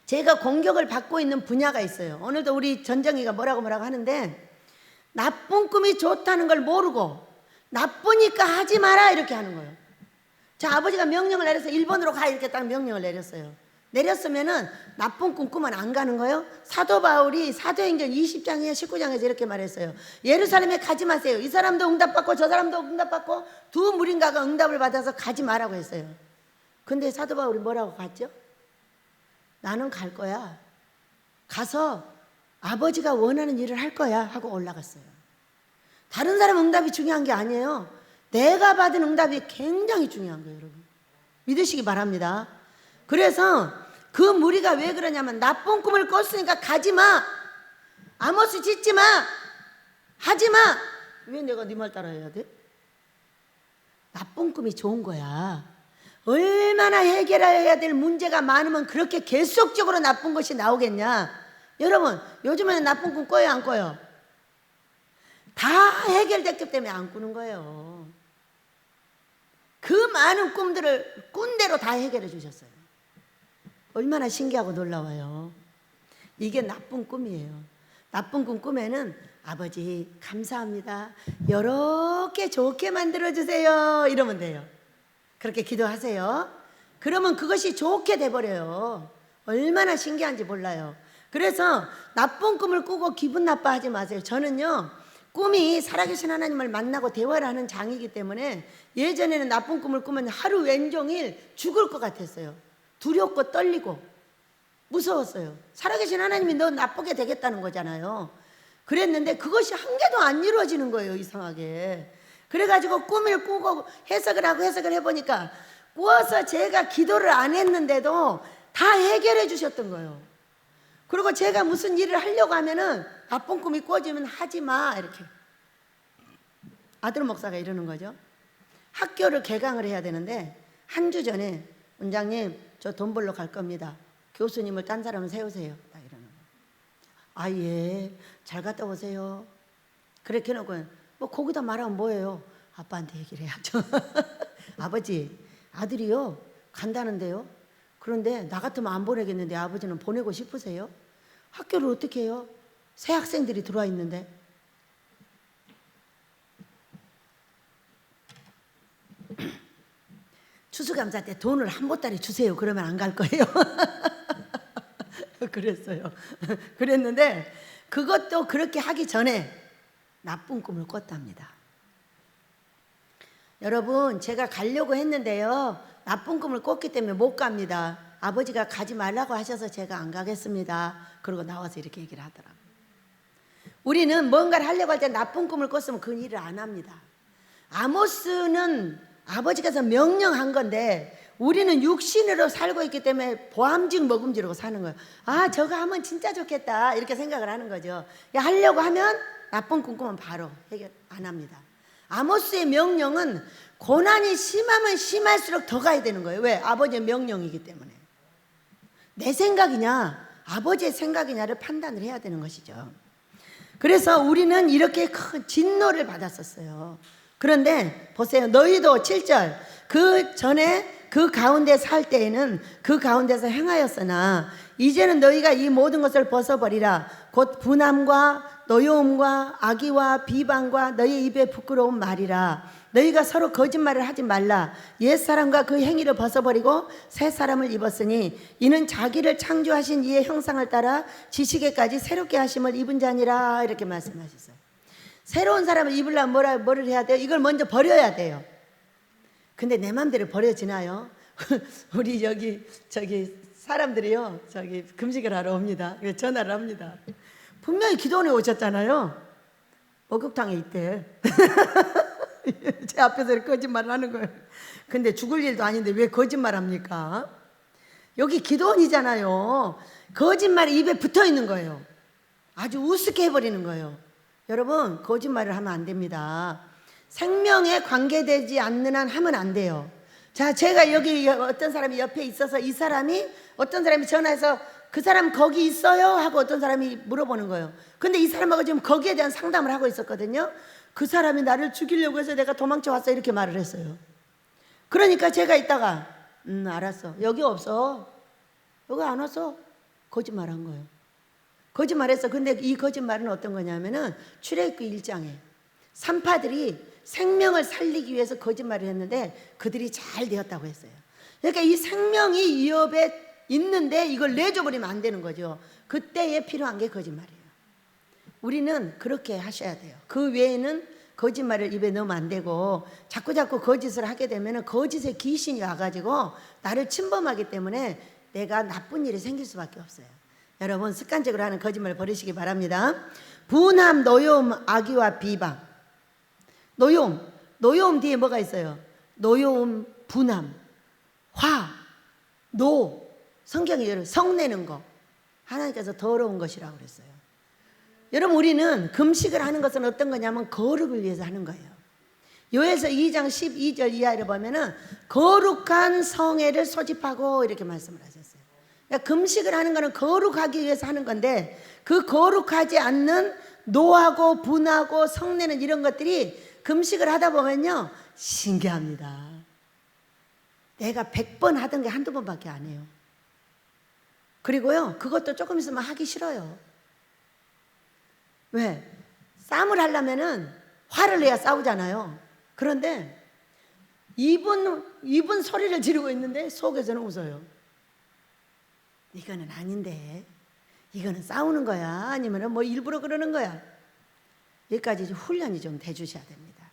제가 공격을 받고 있는 분야가 있어요. 오늘도 우리 전정이가 뭐라고 하는데, 나쁜 꿈이 좋다는 걸 모르고 나쁘니까 하지 마라 이렇게 하는 거예요. 자, 아버지가 명령을 내려서 일본으로 가 이렇게 딱 명령을 내렸어요. 내렸으면은 나쁜 꿈 꾸면 안 가는 거예요. 사도 바울이 사도행전 20장에 19장에서 이렇게 말했어요. 예루살렘에 가지 마세요. 이 사람도 응답받고 저 사람도 응답받고 두 무리인가가 응답을 받아서 가지 마라고 했어요. 근데 사도 바울이 뭐라고 갔죠? 나는 갈 거야. 가서 아버지가 원하는 일을 할 거야 하고 올라갔어요. 다른 사람 응답이 중요한 게 아니에요. 내가 받은 응답이 굉장히 중요한 거예요, 여러분. 믿으시기 바랍니다. 그래서 그 무리가 왜 그러냐면, 나쁜 꿈을 꿨으니까 가지 마. 아모스 짓지 마. 하지 마. 왜 내가 네 말 따라해야 돼? 나쁜 꿈이 좋은 거야. 얼마나 해결해야 될 문제가 많으면 그렇게 계속적으로 나쁜 것이 나오겠냐. 여러분, 요즘에는 나쁜 꿈 꿔요, 안 꿔요? 다 해결됐기 때문에 안 꾸는 거예요. 그 많은 꿈들을 꾼 대로 다 해결해 주셨어요. 얼마나 신기하고 놀라워요. 이게 나쁜 꿈이에요. 나쁜 꿈 꾸면은 아버지 감사합니다. 이렇게 좋게 만들어주세요. 이러면 돼요. 그렇게 기도하세요. 그러면 그것이 좋게 돼버려요. 얼마나 신기한지 몰라요. 그래서 나쁜 꿈을 꾸고 기분 나빠하지 마세요. 저는요, 꿈이 살아계신 하나님을 만나고 대화를 하는 장이기 때문에 예전에는 나쁜 꿈을 꾸면 하루 왼종일 죽을 것 같았어요. 두렵고 떨리고 무서웠어요. 살아계신 하나님이 너 나쁘게 되겠다는 거잖아요. 그랬는데 그것이 한 개도 안 이루어지는 거예요, 이상하게. 그래가지고 꿈을 꾸고 해석을 하고 해석을 해보니까, 꾸어서 제가 기도를 안 했는데도 다 해결해 주셨던 거예요. 그리고 제가 무슨 일을 하려고 하면은 나쁜 꿈이 꿔지면 하지 마 이렇게. 아들 목사가 이러는 거죠. 학교를 개강을 해야 되는데 한 주 전에, 원장님 저 돈 벌러 갈 겁니다. 교수님을 딴 사람을 세우세요. 딱 이러는 거예요. 예, 잘 갔다 오세요. 그렇게 해놓고, 뭐 거기다 말하면 뭐예요? 아빠한테 얘기를 해야죠. 아버지, 아들이요 간다는데요. 그런데 나 같으면 안 보내겠는데 아버지는 보내고 싶으세요? 학교를 어떻게 해요? 새 학생들이 들어와 있는데. 추수감사 때 돈을 한 보따리 주세요. 그러면 안 갈 거예요. 그랬어요. 그랬는데 그것도 그렇게 하기 전에 나쁜 꿈을 꿨답니다. 여러분, 제가 가려고 했는데요, 나쁜 꿈을 꿨기 때문에 못 갑니다. 아버지가 가지 말라고 하셔서 제가 안 가겠습니다. 그러고 나와서 이렇게 얘기를 하더라고요. 우리는 뭔가를 하려고 할 때 나쁜 꿈을 꿨으면 그 일을 안 합니다. 아모스는 아버지께서 명령한 건데 우리는 육신으로 살고 있기 때문에 보암직 먹음직으로 사는 거예요. 아, 저거 하면 진짜 좋겠다 이렇게 생각을 하는 거죠. 하려고 하면 나쁜 꿈 꾸면 바로 해결 안 합니다. 아모스의 명령은 고난이 심하면 심할수록 더 가야 되는 거예요. 왜? 아버지의 명령이기 때문에. 내 생각이냐 아버지의 생각이냐를 판단을 해야 되는 것이죠. 그래서 우리는 이렇게 큰 진노를 받았었어요. 그런데 보세요. 너희도 7절 그 전에 그 가운데 살 때에는 그 가운데서 행하였으나 이제는 너희가 이 모든 것을 벗어버리라. 곧 분함과 노여움과 악의와 비방과 너희 입에 부끄러운 말이라. 너희가 서로 거짓말을 하지 말라. 옛사람과 그 행위를 벗어버리고 새 사람을 입었으니 이는 자기를 창조하신 이의 형상을 따라 지식에까지 새롭게 하심을 입은 자니라. 이렇게 말씀하셨어요. 새로운 사람을 입으려면 뭐를 해야 돼요? 이걸 먼저 버려야 돼요. 근데 내 맘대로 버려지나요? 우리 저기 사람들이요, 저기 금식을 하러 옵니다. 전화를 합니다. 분명히 기도원에 오셨잖아요. 목욕탕에 있대. 제 앞에서 이렇게 거짓말을 하는 거예요. 근데 죽을 일도 아닌데 왜 거짓말 합니까? 여기 기도원이잖아요. 거짓말이 입에 붙어 있는 거예요. 아주 우습게 해버리는 거예요. 여러분, 거짓말을 하면 안 됩니다. 생명에 관계되지 않는 한 하면 안 돼요. 자, 제가 여기 어떤 사람이 옆에 있어서 이 사람이 어떤 사람이 전화해서 그 사람 거기 있어요? 하고 어떤 사람이 물어보는 거예요. 근데 이 사람하고 지금 거기에 대한 상담을 하고 있었거든요. 그 사람이 나를 죽이려고 해서 내가 도망쳐 왔어 이렇게 말을 했어요. 그러니까 제가 있다가 알았어. 여기 없어. 여기 안 왔어. 거짓말한 거예요. 거짓말했어. 근데 이 거짓말은 어떤 거냐면은 출애굽기 1장에 산파들이 생명을 살리기 위해서 거짓말을 했는데 그들이 잘 되었다고 했어요. 그러니까 이 생명이 위협에 있는데 이걸 내줘버리면 안 되는 거죠. 그때에 필요한 게 거짓말이에요. 우리는 그렇게 하셔야 돼요. 그 외에는 거짓말을 입에 넣으면 안 되고 자꾸 거짓을 하게 되면 거짓의 귀신이 와가지고 나를 침범하기 때문에 내가 나쁜 일이 생길 수밖에 없어요. 여러분, 습관적으로 하는 거짓말 버리시기 바랍니다. 분함, 노여움, 악의와 비방. 노여움 뒤에 뭐가 있어요? 노여움, 분함, 화, 노. 성경이 성내는 거. 하나님께서 더러운 것이라고 그랬어요. 여러분, 우리는 금식을 하는 것은 어떤 거냐면 거룩을 위해서 하는 거예요. 요에서 2장 12절 이하를 보면은 거룩한 성회를 소집하고 이렇게 말씀을 하셨어요. 그러니까 금식을 하는 거는 거룩하기 위해서 하는 건데 그 거룩하지 않는 노하고 분하고 성내는 이런 것들이 금식을 하다 보면요 신기합니다. 내가 100번 하던 게 한두 번밖에 안 해요. 그리고요 그것도 조금 있으면 하기 싫어요. 왜? 싸움을 하려면은 화를 내야 싸우잖아요. 그런데 입은 소리를 지르고 있는데 속에서는 웃어요. 이거는 아닌데, 이거는 싸우는 거야 아니면 뭐 일부러 그러는 거야. 여기까지 훈련이 좀 돼주셔야 됩니다.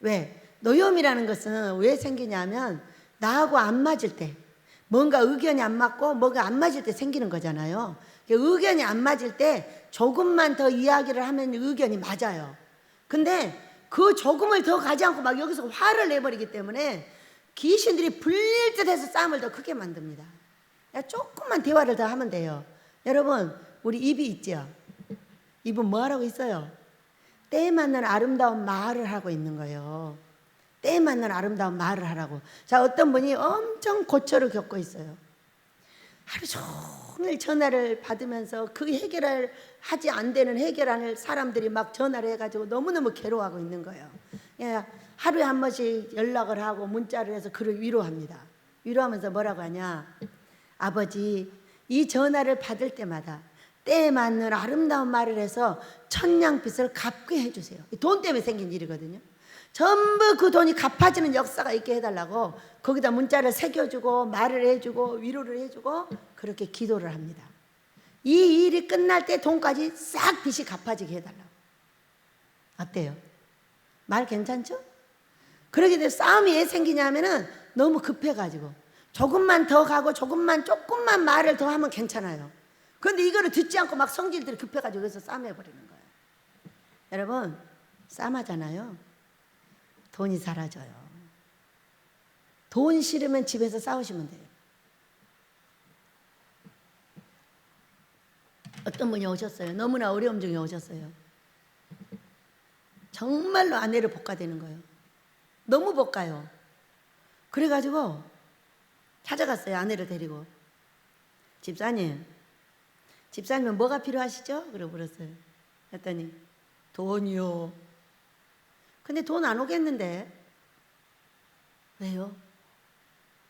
왜? 노염이라는 것은 왜 생기냐면 나하고 안 맞을 때, 뭔가 의견이 안 맞고 뭐가 안 맞을 때 생기는 거잖아요. 의견이 안 맞을 때 조금만 더 이야기를 하면 의견이 맞아요. 근데 그 조금을 더 가지 않고 막 여기서 화를 내버리기 때문에 귀신들이 불릴 듯해서 싸움을 더 크게 만듭니다. 조금만 대화를 더 하면 돼요. 여러분, 우리 입이 있죠? 입은 뭐 하라고 있어요? 때에 맞는 아름다운 말을 하고 있는 거예요. 때에 맞는 아름다운 말을 하라고. 자, 어떤 분이 엄청 고초를 겪고 있어요. 하루 종일 전화를 받으면서 그 해결을 하지 안 되는 해결안을 사람들이 막 전화를 해가지고 너무너무 괴로워하고 있는 거예요. 하루에 한 번씩 연락을 하고 문자를 해서 그를 위로합니다. 위로하면서 뭐라고 하냐? 아버지, 이 전화를 받을 때마다 때에 맞는 아름다운 말을 해서 천냥빚을 갚게 해주세요. 돈 때문에 생긴 일이거든요. 전부 그 돈이 갚아지는 역사가 있게 해달라고 거기다 문자를 새겨주고 말을 해주고 위로를 해주고 그렇게 기도를 합니다. 이 일이 끝날 때 돈까지 싹 빚이 갚아지게 해달라고. 어때요? 말 괜찮죠? 그러게 돼서 싸움이 왜 생기냐면은 너무 급해가지고 조금만 더 가고 조금만 말을 더 하면 괜찮아요. 그런데 이거를 듣지 않고 막 성질들이 급해가지고 그래서 싸움해버리는 거예요. 여러분, 싸움하잖아요. 돈이 사라져요. 돈 싫으면 집에서 싸우시면 돼요. 어떤 분이 오셨어요. 너무나 어려움 중에 오셨어요. 정말로 아내를 볶아대는 거예요. 너무 볶아요. 그래가지고 찾아갔어요. 아내를 데리고. 집사님은 뭐가 필요하시죠? 그러고 물었어요. 했더니 돈이요. 근데 돈 안 오겠는데. 왜요?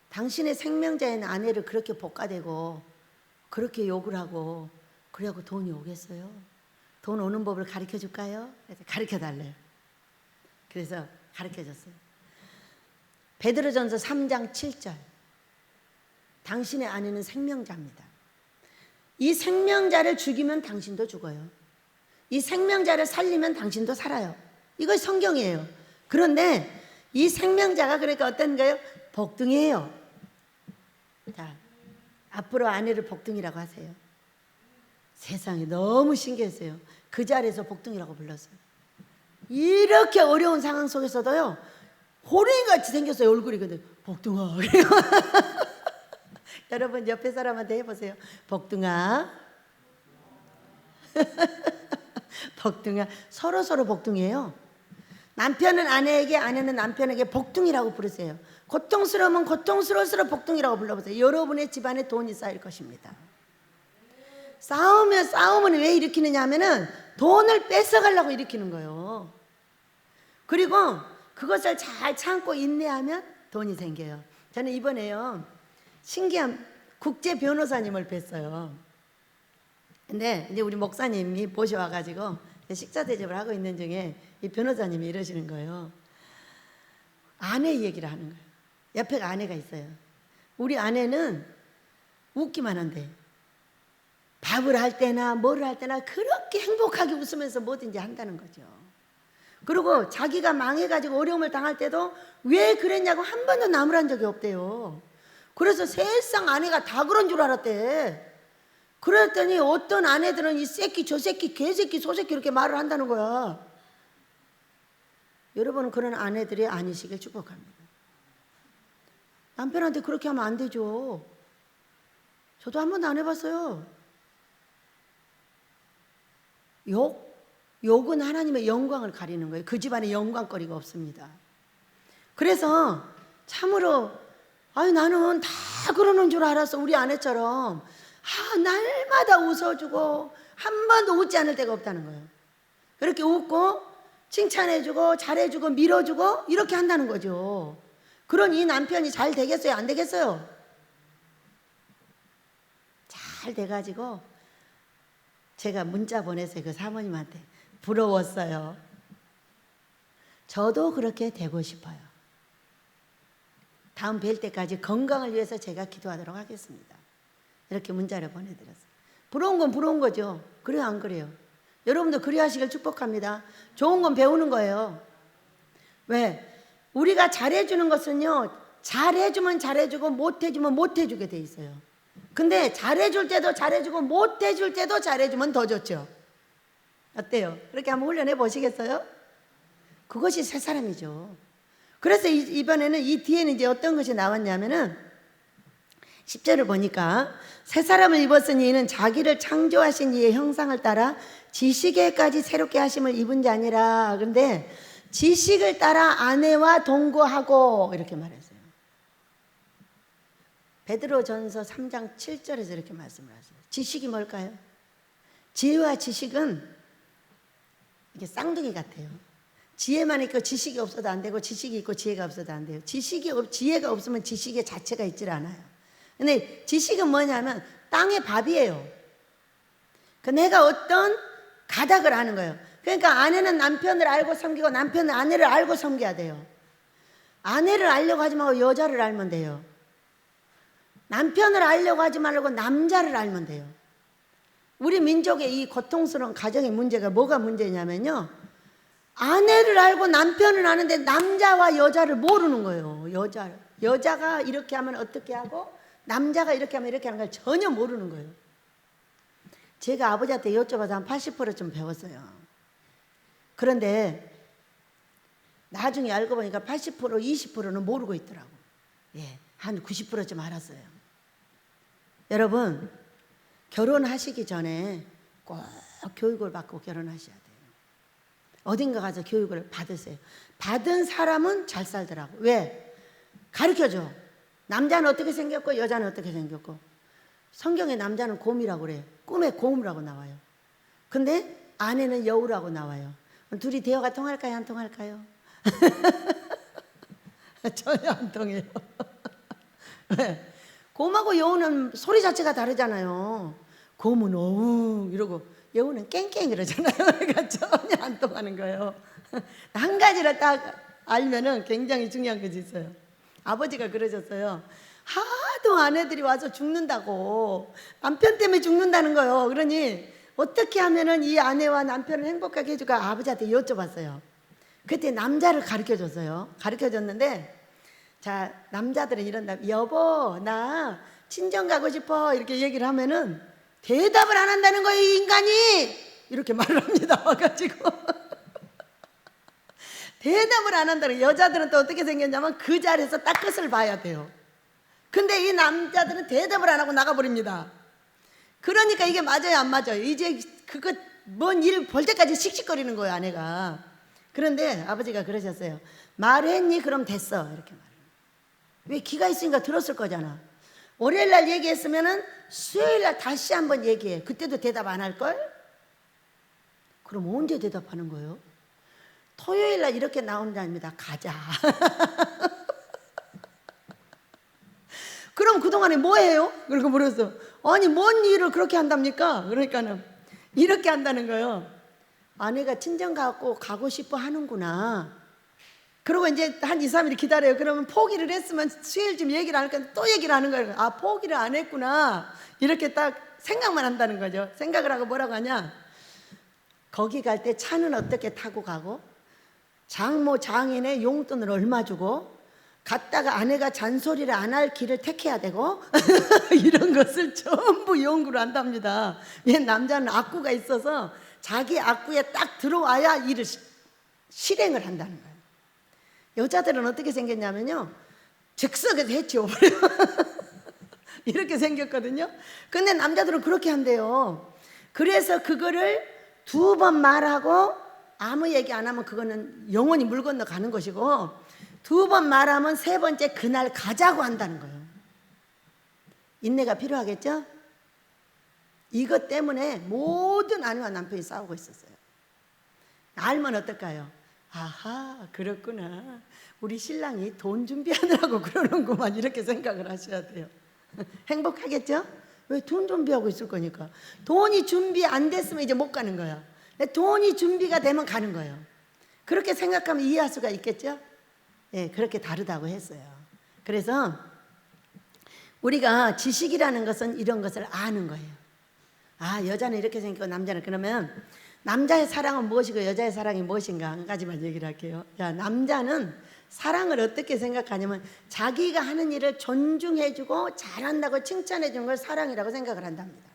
당신의 생명자인 아내를 그렇게 볶아대고 그렇게 욕을 하고 그래갖고 돈이 오겠어요? 돈 오는 법을 가르쳐 줄까요? 가르쳐 달래요. 그래서 가르쳐 줬어요. 베드로전서 3장 7절. 당신의 아내는 생명자입니다. 이 생명자를 죽이면 당신도 죽어요. 이 생명자를 살리면 당신도 살아요. 이것이 성경이에요. 그런데 이 생명자가 그러니까 어떤가요? 복둥이에요. 자, 앞으로 아내를 복둥이라고 하세요. 세상에 너무 신기했어요. 그 자리에서 복둥이라고 불렀어요. 이렇게 어려운 상황 속에서도요, 호랭이같이 생겼어요. 얼굴이. 근데 복둥아. 여러분 옆에 사람한테 해보세요. 복둥아. 복둥아. 서로 복둥이에요. 남편은 아내에게, 아내는 남편에게 복둥이라고 부르세요. 고통스러우면 고통스러울수록 복둥이라고 불러보세요. 여러분의 집안에 돈이 쌓일 것입니다. 싸움은 왜 일으키느냐 하면은 돈을 뺏어가려고 일으키는 거예요. 그리고 그것을 잘 참고 인내하면 돈이 생겨요. 저는 이번에요, 신기한 국제 변호사님을 뵀어요. 근데 이제 우리 목사님이 모셔와가지고 식사 대접을 하고 있는 중에 이 변호사님이 이러시는 거예요. 아내 얘기를 하는 거예요. 옆에 아내가 있어요. 우리 아내는 웃기만 한데 밥을 할 때나 뭐를 할 때나 그렇게 행복하게 웃으면서 뭐든지 한다는 거죠. 그리고 자기가 망해가지고 어려움을 당할 때도 왜 그랬냐고 한 번도 나무란 적이 없대요. 그래서 세상 아내가 다 그런 줄 알았대. 그랬더니 어떤 아내들은 이 새끼 저 새끼 개새끼 소새끼 이렇게 말을 한다는 거야. 여러분은 그런 아내들이 아니시길 축복합니다. 남편한테 그렇게 하면 안 되죠. 저도 한 번도 안 해봤어요. 욕은 하나님의 영광을 가리는 거예요. 그 집안에 영광거리가 없습니다. 그래서 참으로 나는 다 그러는 줄 알았어. 우리 아내처럼 날마다 웃어주고 한 번도 웃지 않을 때가 없다는 거예요. 그렇게 웃고 칭찬해주고 잘해주고 밀어주고 이렇게 한다는 거죠. 그런 이 남편이 잘 되겠어요? 안 되겠어요? 잘 돼가지고 제가 문자 보냈어요. 그 사모님한테. 부러웠어요. 저도 그렇게 되고 싶어요. 다음 뵐 때까지 건강을 위해서 제가 기도하도록 하겠습니다. 이렇게 문자를 보내드렸어요. 부러운 건 부러운 거죠. 그래요, 안 그래요? 여러분도 그리하시길 축복합니다. 좋은 건 배우는 거예요. 왜? 우리가 잘해주는 것은요, 잘해주면 잘해주고 못해주면 못해주게 돼 있어요. 근데 잘해줄 때도 잘해주고 못해줄 때도 잘해주면 더 좋죠. 어때요? 그렇게 한번 훈련해 보시겠어요? 그것이 새 사람이죠. 그래서 이번에는 이 뒤에는 이제 어떤 것이 나왔냐면은 10절을 보니까 새 사람을 입었으니 이는 자기를 창조하신 이의 형상을 따라 지식에까지 새롭게 하심을 입은 자 아니라. 그런데 지식을 따라 아내와 동거하고 이렇게 말했어요. 베드로전서 3장 7절에서 이렇게 말씀을 하세요. 지식이 뭘까요? 지혜와 지식은 이게 쌍둥이 같아요. 지혜만 있고 지식이 없어도 안 되고 지식이 있고 지혜가 없어도 안 돼요. 지혜가 없으면 지식의 자체가 있질 않아요. 근데 지식은 뭐냐면 땅의 밥이에요. 내가 어떤 가닥을 아는 거예요. 그러니까 아내는 남편을 알고 섬기고 남편은 아내를 알고 섬겨야 돼요. 아내를 알려고 하지 말고 여자를 알면 돼요. 남편을 알려고 하지 말고 남자를 알면 돼요. 우리 민족의 이 고통스러운 가정의 문제가 뭐가 문제냐면요, 아내를 알고 남편을 아는데 남자와 여자를 모르는 거예요. 여자가 이렇게 하면 어떻게 하고 남자가 이렇게 하면 이렇게 하는 걸 전혀 모르는 거예요. 제가 아버지한테 여쭤봐서 한 80%좀 배웠어요. 그런데 나중에 알고 보니까 80% 20%는 모르고 있더라고. 예, 한 90%좀 알았어요. 여러분, 결혼하시기 전에 꼭 교육을 받고 결혼하셔야 돼요. 어딘가 가서 교육을 받으세요. 받은 사람은 잘 살더라고. 왜? 가르쳐줘. 남자는 어떻게 생겼고 여자는 어떻게 생겼고. 성경에 남자는 곰이라고 그래요. 꿈에 곰이라고 나와요. 근데 아내는 여우라고 나와요. 둘이 대화가 통할까요? 안 통할까요? 전혀 안 통해요. 왜? 곰하고 여우는 소리 자체가 다르잖아요. 곰은 어웅 이러고 여우는 깽깽 이러잖아요. 그러니까 전혀 안 통하는 거예요. 한 가지를 딱 알면은 굉장히 중요한 것이 있어요. 아버지가 그러셨어요. 하도 아내들이 와서 죽는다고, 남편 때문에 죽는다는 거예요. 그러니 어떻게 하면은 이 아내와 남편을 행복하게 해줄까 아버지한테 여쭤봤어요. 그때 남자를 가르쳐줬어요. 가르쳐줬는데, 자, 남자들은 이런다. 여보, 나 친정 가고 싶어. 이렇게 얘기를 하면은 대답을 안 한다는 거예요, 이 인간이. 이렇게 말을 합니다. 와가지고. 대답을 안 한다는 거예요. 여자들은 또 어떻게 생겼냐면 그 자리에서 딱 끝을 봐야 돼요. 근데 이 남자들은 대답을 안 하고 나가버립니다. 그러니까 이게 맞아요, 안 맞아요? 이제 그거 뭔 일 볼 때까지 씩씩거리는 거예요, 아내가. 그런데 아버지가 그러셨어요. 말했니? 그럼 됐어. 이렇게 말해요. 왜 귀가 있으니까 들었을 거잖아. 월요일 날 얘기했으면은 수요일 날 다시 한번 얘기해. 그때도 대답 안 할걸? 그럼 언제 대답하는 거예요? 토요일 날 이렇게 나온답니다. 가자. 그럼 그동안에 뭐 해요? 그러고 물었어. 아니 뭔 일을 그렇게 한답니까? 그러니까는 이렇게 한다는 거예요. 아내가 친정 가고 싶어 하는구나. 그리고 이제 한 2, 3일 기다려요. 그러면 포기를 했으면 수요일쯤 얘기를 하니까 또 얘기를 하는 거예요. 아, 포기를 안 했구나. 이렇게 딱 생각만 한다는 거죠. 생각을 하고 뭐라고 하냐. 거기 갈 때 차는 어떻게 타고 가고, 장모 장인의 용돈을 얼마 주고, 갔다가 아내가 잔소리를 안 할 길을 택해야 되고 이런 것을 전부 연구를 한답니다. 얘 남자는 악구가 있어서 자기 악구에 딱 들어와야 일을 실행을 한다는 거예요. 여자들은 어떻게 생겼냐면요, 즉석에서 해치워버려요. 이렇게 생겼거든요. 근데 남자들은 그렇게 한대요. 그래서 그거를 2번 말하고 아무 얘기 안 하면 그거는 영원히 물 건너 가는 것이고, 2번 말하면 3번째 그날 가자고 한다는 거예요. 인내가 필요하겠죠? 이것 때문에 모든 아내와 남편이 싸우고 있었어요. 알면 어떨까요? 아하, 그렇구나. 우리 신랑이 돈 준비하느라고 그러는구만. 이렇게 생각을 하셔야 돼요. 행복하겠죠? 왜? 돈 준비하고 있을 거니까. 돈이 준비 안 됐으면 이제 못 가는 거야. 돈이 준비가 되면 가는 거예요. 그렇게 생각하면 이해할 수가 있겠죠? 예, 그렇게 다르다고 했어요. 그래서 우리가 지식이라는 것은 이런 것을 아는 거예요. 아, 여자는 이렇게 생기고 남자는, 그러면 남자의 사랑은 무엇이고 여자의 사랑이 무엇인가 한 가지만 얘기를 할게요. 자, 남자는 사랑을 어떻게 생각하냐면 자기가 하는 일을 존중해주고 잘한다고 칭찬해주는 걸 사랑이라고 생각을 한답니다.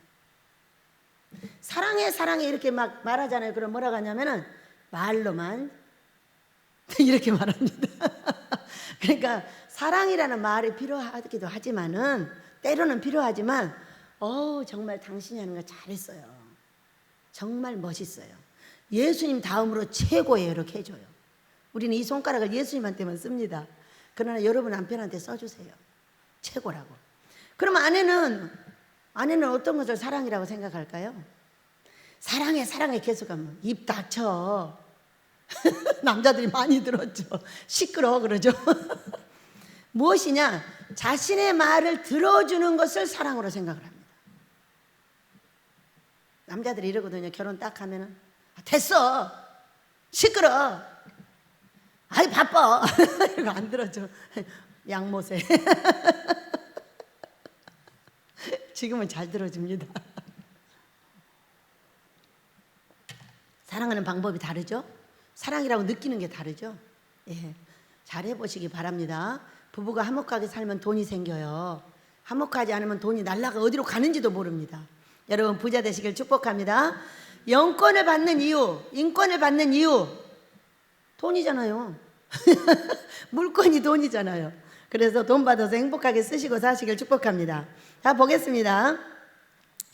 사랑해 사랑해 이렇게 막 말하잖아요. 그럼 뭐라고 하냐면은 말로만 이렇게 말합니다. 그러니까 사랑이라는 말이 필요하기도 하지만은, 때로는 필요하지만, 정말 당신이 하는 거 잘했어요. 정말 멋있어요. 예수님 다음으로 최고예요. 이렇게 해줘요. 우리는 이 손가락을 예수님한테만 씁니다. 그러나 여러분 남편한테 써주세요. 최고라고. 그럼 아내는 어떤 것을 사랑이라고 생각할까요? 사랑해 사랑해 계속하면 입 닥쳐. 남자들이 많이 들었죠. 시끄러워 그러죠. 무엇이냐? 자신의 말을 들어주는 것을 사랑으로 생각을 합니다. 남자들이 이러거든요. 결혼 딱 하면은 됐어, 시끄러, 아이 바빠 이거 안 들어줘. 양모세. 지금은 잘 들어줍니다. 사랑하는 방법이 다르죠. 사랑이라고 느끼는 게 다르죠. 예, 잘 해보시기 바랍니다. 부부가 화목하게 살면 돈이 생겨요. 화목하지 않으면 돈이 날라가 어디로 가는지도 모릅니다. 여러분 부자 되시길 축복합니다. 영권을 받는 이유, 인권을 받는 이유, 돈이잖아요. 물건이 돈이잖아요. 그래서 돈 받아서 행복하게 쓰시고 사시길 축복합니다. 자, 보겠습니다.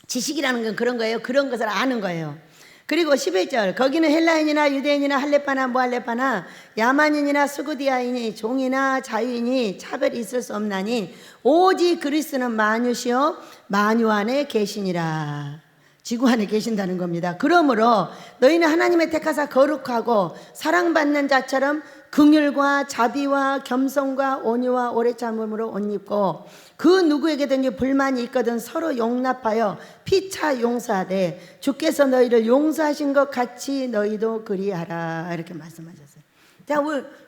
지식이라는 건 그런 거예요. 그런 것을 아는 거예요. 그리고 11절, 거기는 헬라인이나 유대인이나 할레파나 무할레파나 야만인이나 스구디아인이 종이나 자유인이 차별이 있을 수 없나니 오직 그리스도는 만유시요 만유 안에 계시니라. 지구 안에 계신다는 겁니다. 그러므로 너희는 하나님의 택하사 거룩하고 사랑받는 자처럼 긍휼과 자비와 겸손과 온유와 오래 참음으로 옷 입고 그 누구에게든지 불만이 있거든 서로 용납하여 피차 용서하되 주께서 너희를 용서하신 것 같이 너희도 그리하라. 이렇게 말씀하셨어요. 자,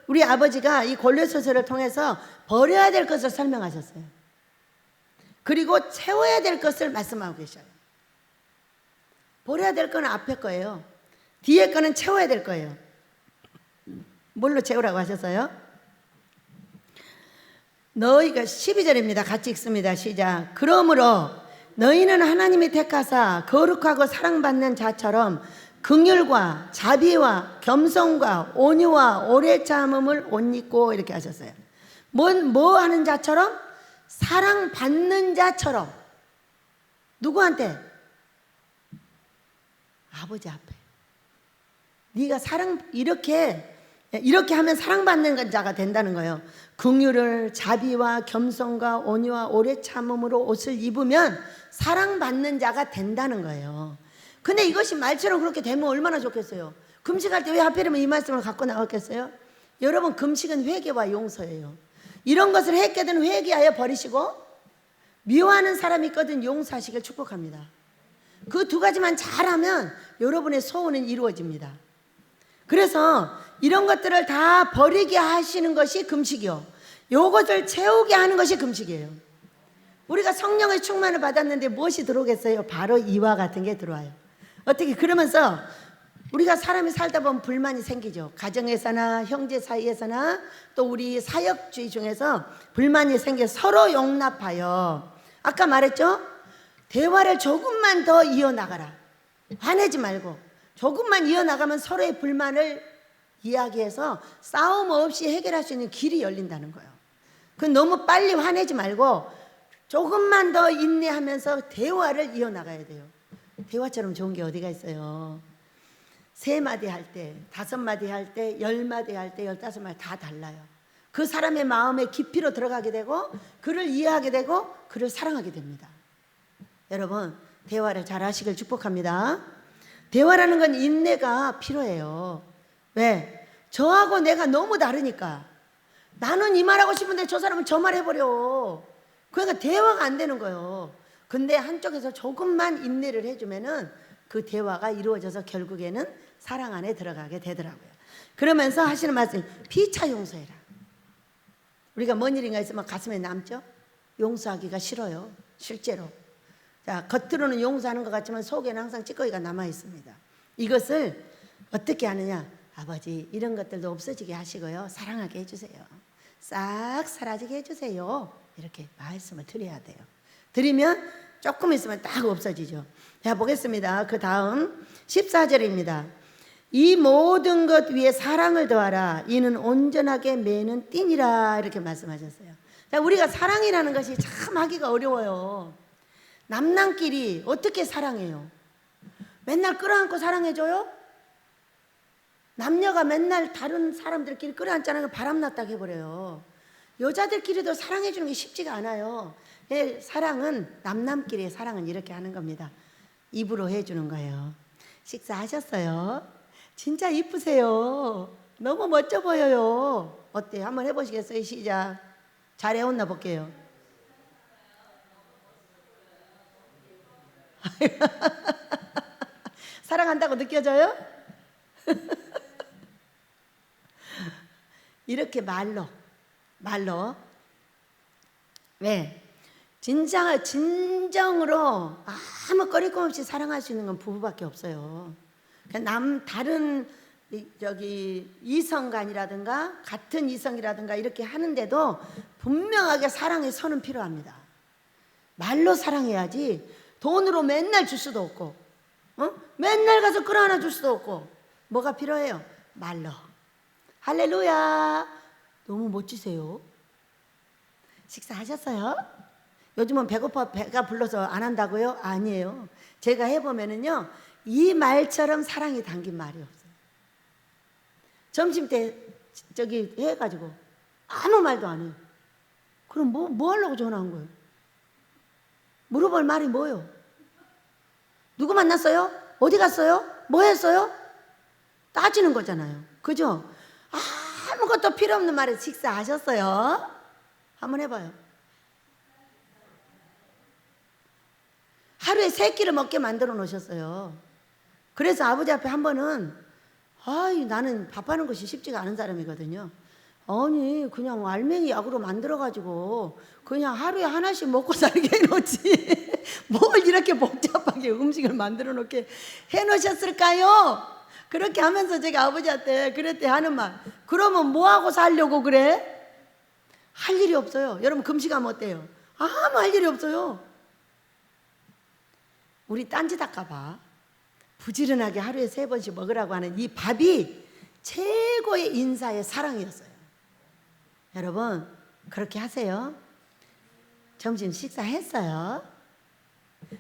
우리 아버지가 이 골로새서를 통해서 버려야 될 것을 설명하셨어요. 그리고 채워야 될 것을 말씀하고 계셔요. 버려야 될 거는 앞에 거예요. 뒤에 거는 채워야 될 거예요. 뭘로 채우라고 하셨어요? 너희가 12절입니다. 같이 읽습니다. 시작. 그러므로 너희는 하나님이 택하사 거룩하고 사랑받는 자처럼 긍휼과 자비와 겸손과 온유와 오래 참음을 옷 입고 이렇게 하셨어요. 뭐 하는 자처럼? 사랑받는 자처럼. 누구한테? 아버지 앞에. 네가 이렇게 하면 사랑받는 자가 된다는 거예요. 긍휼을 자비와 겸손과 온유와 오래 참음으로 옷을 입으면 사랑받는 자가 된다는 거예요. 근데 이것이 말처럼 그렇게 되면 얼마나 좋겠어요. 금식할 때 왜 하필이면 이 말씀을 갖고 나왔겠어요? 여러분, 금식은 회개와 용서예요. 이런 것을 했거든 회개하여 버리시고 미워하는 사람이 있거든 용서하시길 축복합니다. 그 두 가지만 잘하면 여러분의 소원은 이루어집니다. 그래서 이런 것들을 다 버리게 하시는 것이 금식이요, 요것을 채우게 하는 것이 금식이에요. 우리가 성령의 충만을 받았는데 무엇이 들어오겠어요? 바로 이와 같은 게 들어와요. 어떻게? 그러면서 우리가 사람이 살다 보면 불만이 생기죠. 가정에서나 형제 사이에서나 또 우리 사역주의 중에서 불만이 생겨 서로 용납하여, 아까 말했죠? 대화를 조금만 더 이어나가라. 화내지 말고 조금만 이어나가면 서로의 불만을 이야기해서 싸움 없이 해결할 수 있는 길이 열린다는 거예요. 너무 빨리 화내지 말고 조금만 더 인내하면서 대화를 이어나가야 돼요. 대화처럼 좋은 게 어디가 있어요? 3마디 할 때, 5마디 할 때, 10마디 할 때, 15마디 다 달라요. 그 사람의 마음의 깊이로 들어가게 되고 그를 이해하게 되고 그를 사랑하게 됩니다. 여러분, 대화를 잘 하시길 축복합니다. 대화라는 건 인내가 필요해요. 왜? 저하고 내가 너무 다르니까. 나는 이 말하고 싶은데 저 사람은 저 말 해버려. 그러니까 대화가 안 되는 거예요. 근데 한쪽에서 조금만 인내를 해주면은 그 대화가 이루어져서 결국에는 사랑 안에 들어가게 되더라고요. 그러면서 하시는 말씀이 피차 용서해라. 우리가 뭔 일인가 있으면 가슴에 남죠? 용서하기가 싫어요. 실제로. 자, 겉으로는 용서하는 것 같지만 속에는 항상 찌꺼기가 남아 있습니다. 이것을 어떻게 하느냐? 아버지, 이런 것들도 없어지게 하시고요, 사랑하게 해주세요. 싹 사라지게 해주세요. 이렇게 말씀을 드려야 돼요. 드리면 조금 있으면 딱 없어지죠. 자, 보겠습니다. 그 다음 14절입니다. 이 모든 것 위에 사랑을 더하라. 이는 온전하게 매는 띠니라. 이렇게 말씀하셨어요. 자, 우리가 사랑이라는 것이 참 하기가 어려워요. 남남끼리 어떻게 사랑해요? 맨날 끌어안고 사랑해줘요? 남녀가 맨날 다른 사람들끼리 끌어안잖아요. 바람났다고 해버려요. 여자들끼리도 사랑해주는 게 쉽지가 않아요. 사랑은, 남남끼리의 사랑은 이렇게 하는 겁니다. 입으로 해주는 거예요. 식사하셨어요? 진짜 이쁘세요. 너무 멋져 보여요. 어때요? 한번 해보시겠어요? 시작. 잘 해왔나 볼게요. 사랑한다고 느껴져요? 이렇게 말로 왜? 진정으로 아무 꺼리낌 없이 사랑할 수 있는 건 부부밖에 없어요. 다른 저기 이성간이라든가 같은 이성이라든가 이렇게 하는데도 분명하게 사랑의 선은 필요합니다. 말로 사랑해야지 돈으로 맨날 줄 수도 없고, 맨날 가서 끌어안아 줄 수도 없고. 뭐가 필요해요? 말로. 할렐루야. 너무 멋지세요. 식사하셨어요? 요즘은 배고파 배가 불러서 안 한다고요? 아니에요. 제가 해보면은요, 이 말처럼 사랑이 담긴 말이 없어요. 점심 때 저기 해가지고 아무 말도 안 해요. 그럼 뭐 하려고 전화한 거예요? 물어볼 말이 뭐예요? 누구 만났어요? 어디 갔어요? 뭐 했어요? 따지는 거잖아요. 그죠? 아무것도 필요 없는 말에 식사하셨어요? 한번 해봐요. 하루에 3끼를 먹게 만들어 놓으셨어요. 그래서 아버지 앞에 한 번은, 나는 밥하는 것이 쉽지가 않은 사람이거든요. 아니, 그냥 알맹이 약으로 만들어가지고 그냥 하루에 하나씩 먹고 살게 해놓지. 뭘 이렇게 복잡하게 음식을 만들어 놓게 해놓으셨을까요? 그렇게 하면서 제가 아버지한테 그랬대 하는 말. 그러면 뭐하고 살려고 그래? 할 일이 없어요. 여러분 금식하면 어때요? 아무 할 일이 없어요. 우리 딴짓 할까봐 부지런하게 하루에 3번씩 먹으라고 하는 이 밥이 최고의 인사의 사랑이었어요. 여러분 그렇게 하세요. 점심 식사했어요?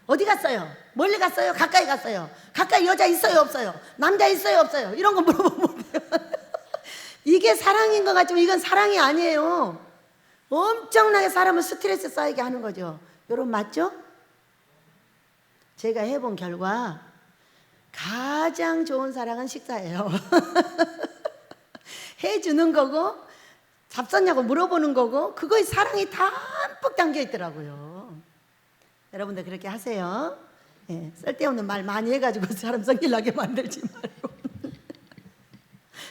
어디 갔어요? 멀리 갔어요? 가까이 갔어요? 가까이 여자 있어요? 없어요? 남자 있어요? 없어요? 이런 거 물어보면 돼요. 이게 사랑인 것 같지만 이건 사랑이 아니에요. 엄청나게 사람을 스트레스 쌓이게 하는 거죠. 여러분 맞죠? 제가 해본 결과 가장 좋은 사랑은 식사예요. 해주는 거고 잡섰냐고 물어보는 거고 그거에 사랑이 담뿍 담겨 있더라고요. 여러분들 그렇게 하세요. 예, 쓸데없는 말 많이 해가지고 사람 성질나게 만들지 말고.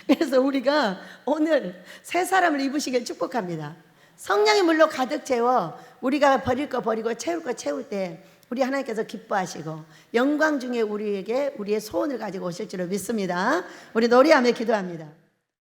그래서 우리가 오늘 새 사람을 입으시길 축복합니다. 성령의 물로 가득 채워 우리가 버릴 거 버리고 채울 거 채울 때 우리 하나님께서 기뻐하시고 영광 중에 우리에게 우리의 소원을 가지고 오실 줄을 믿습니다. 우리 노래하며 기도합니다.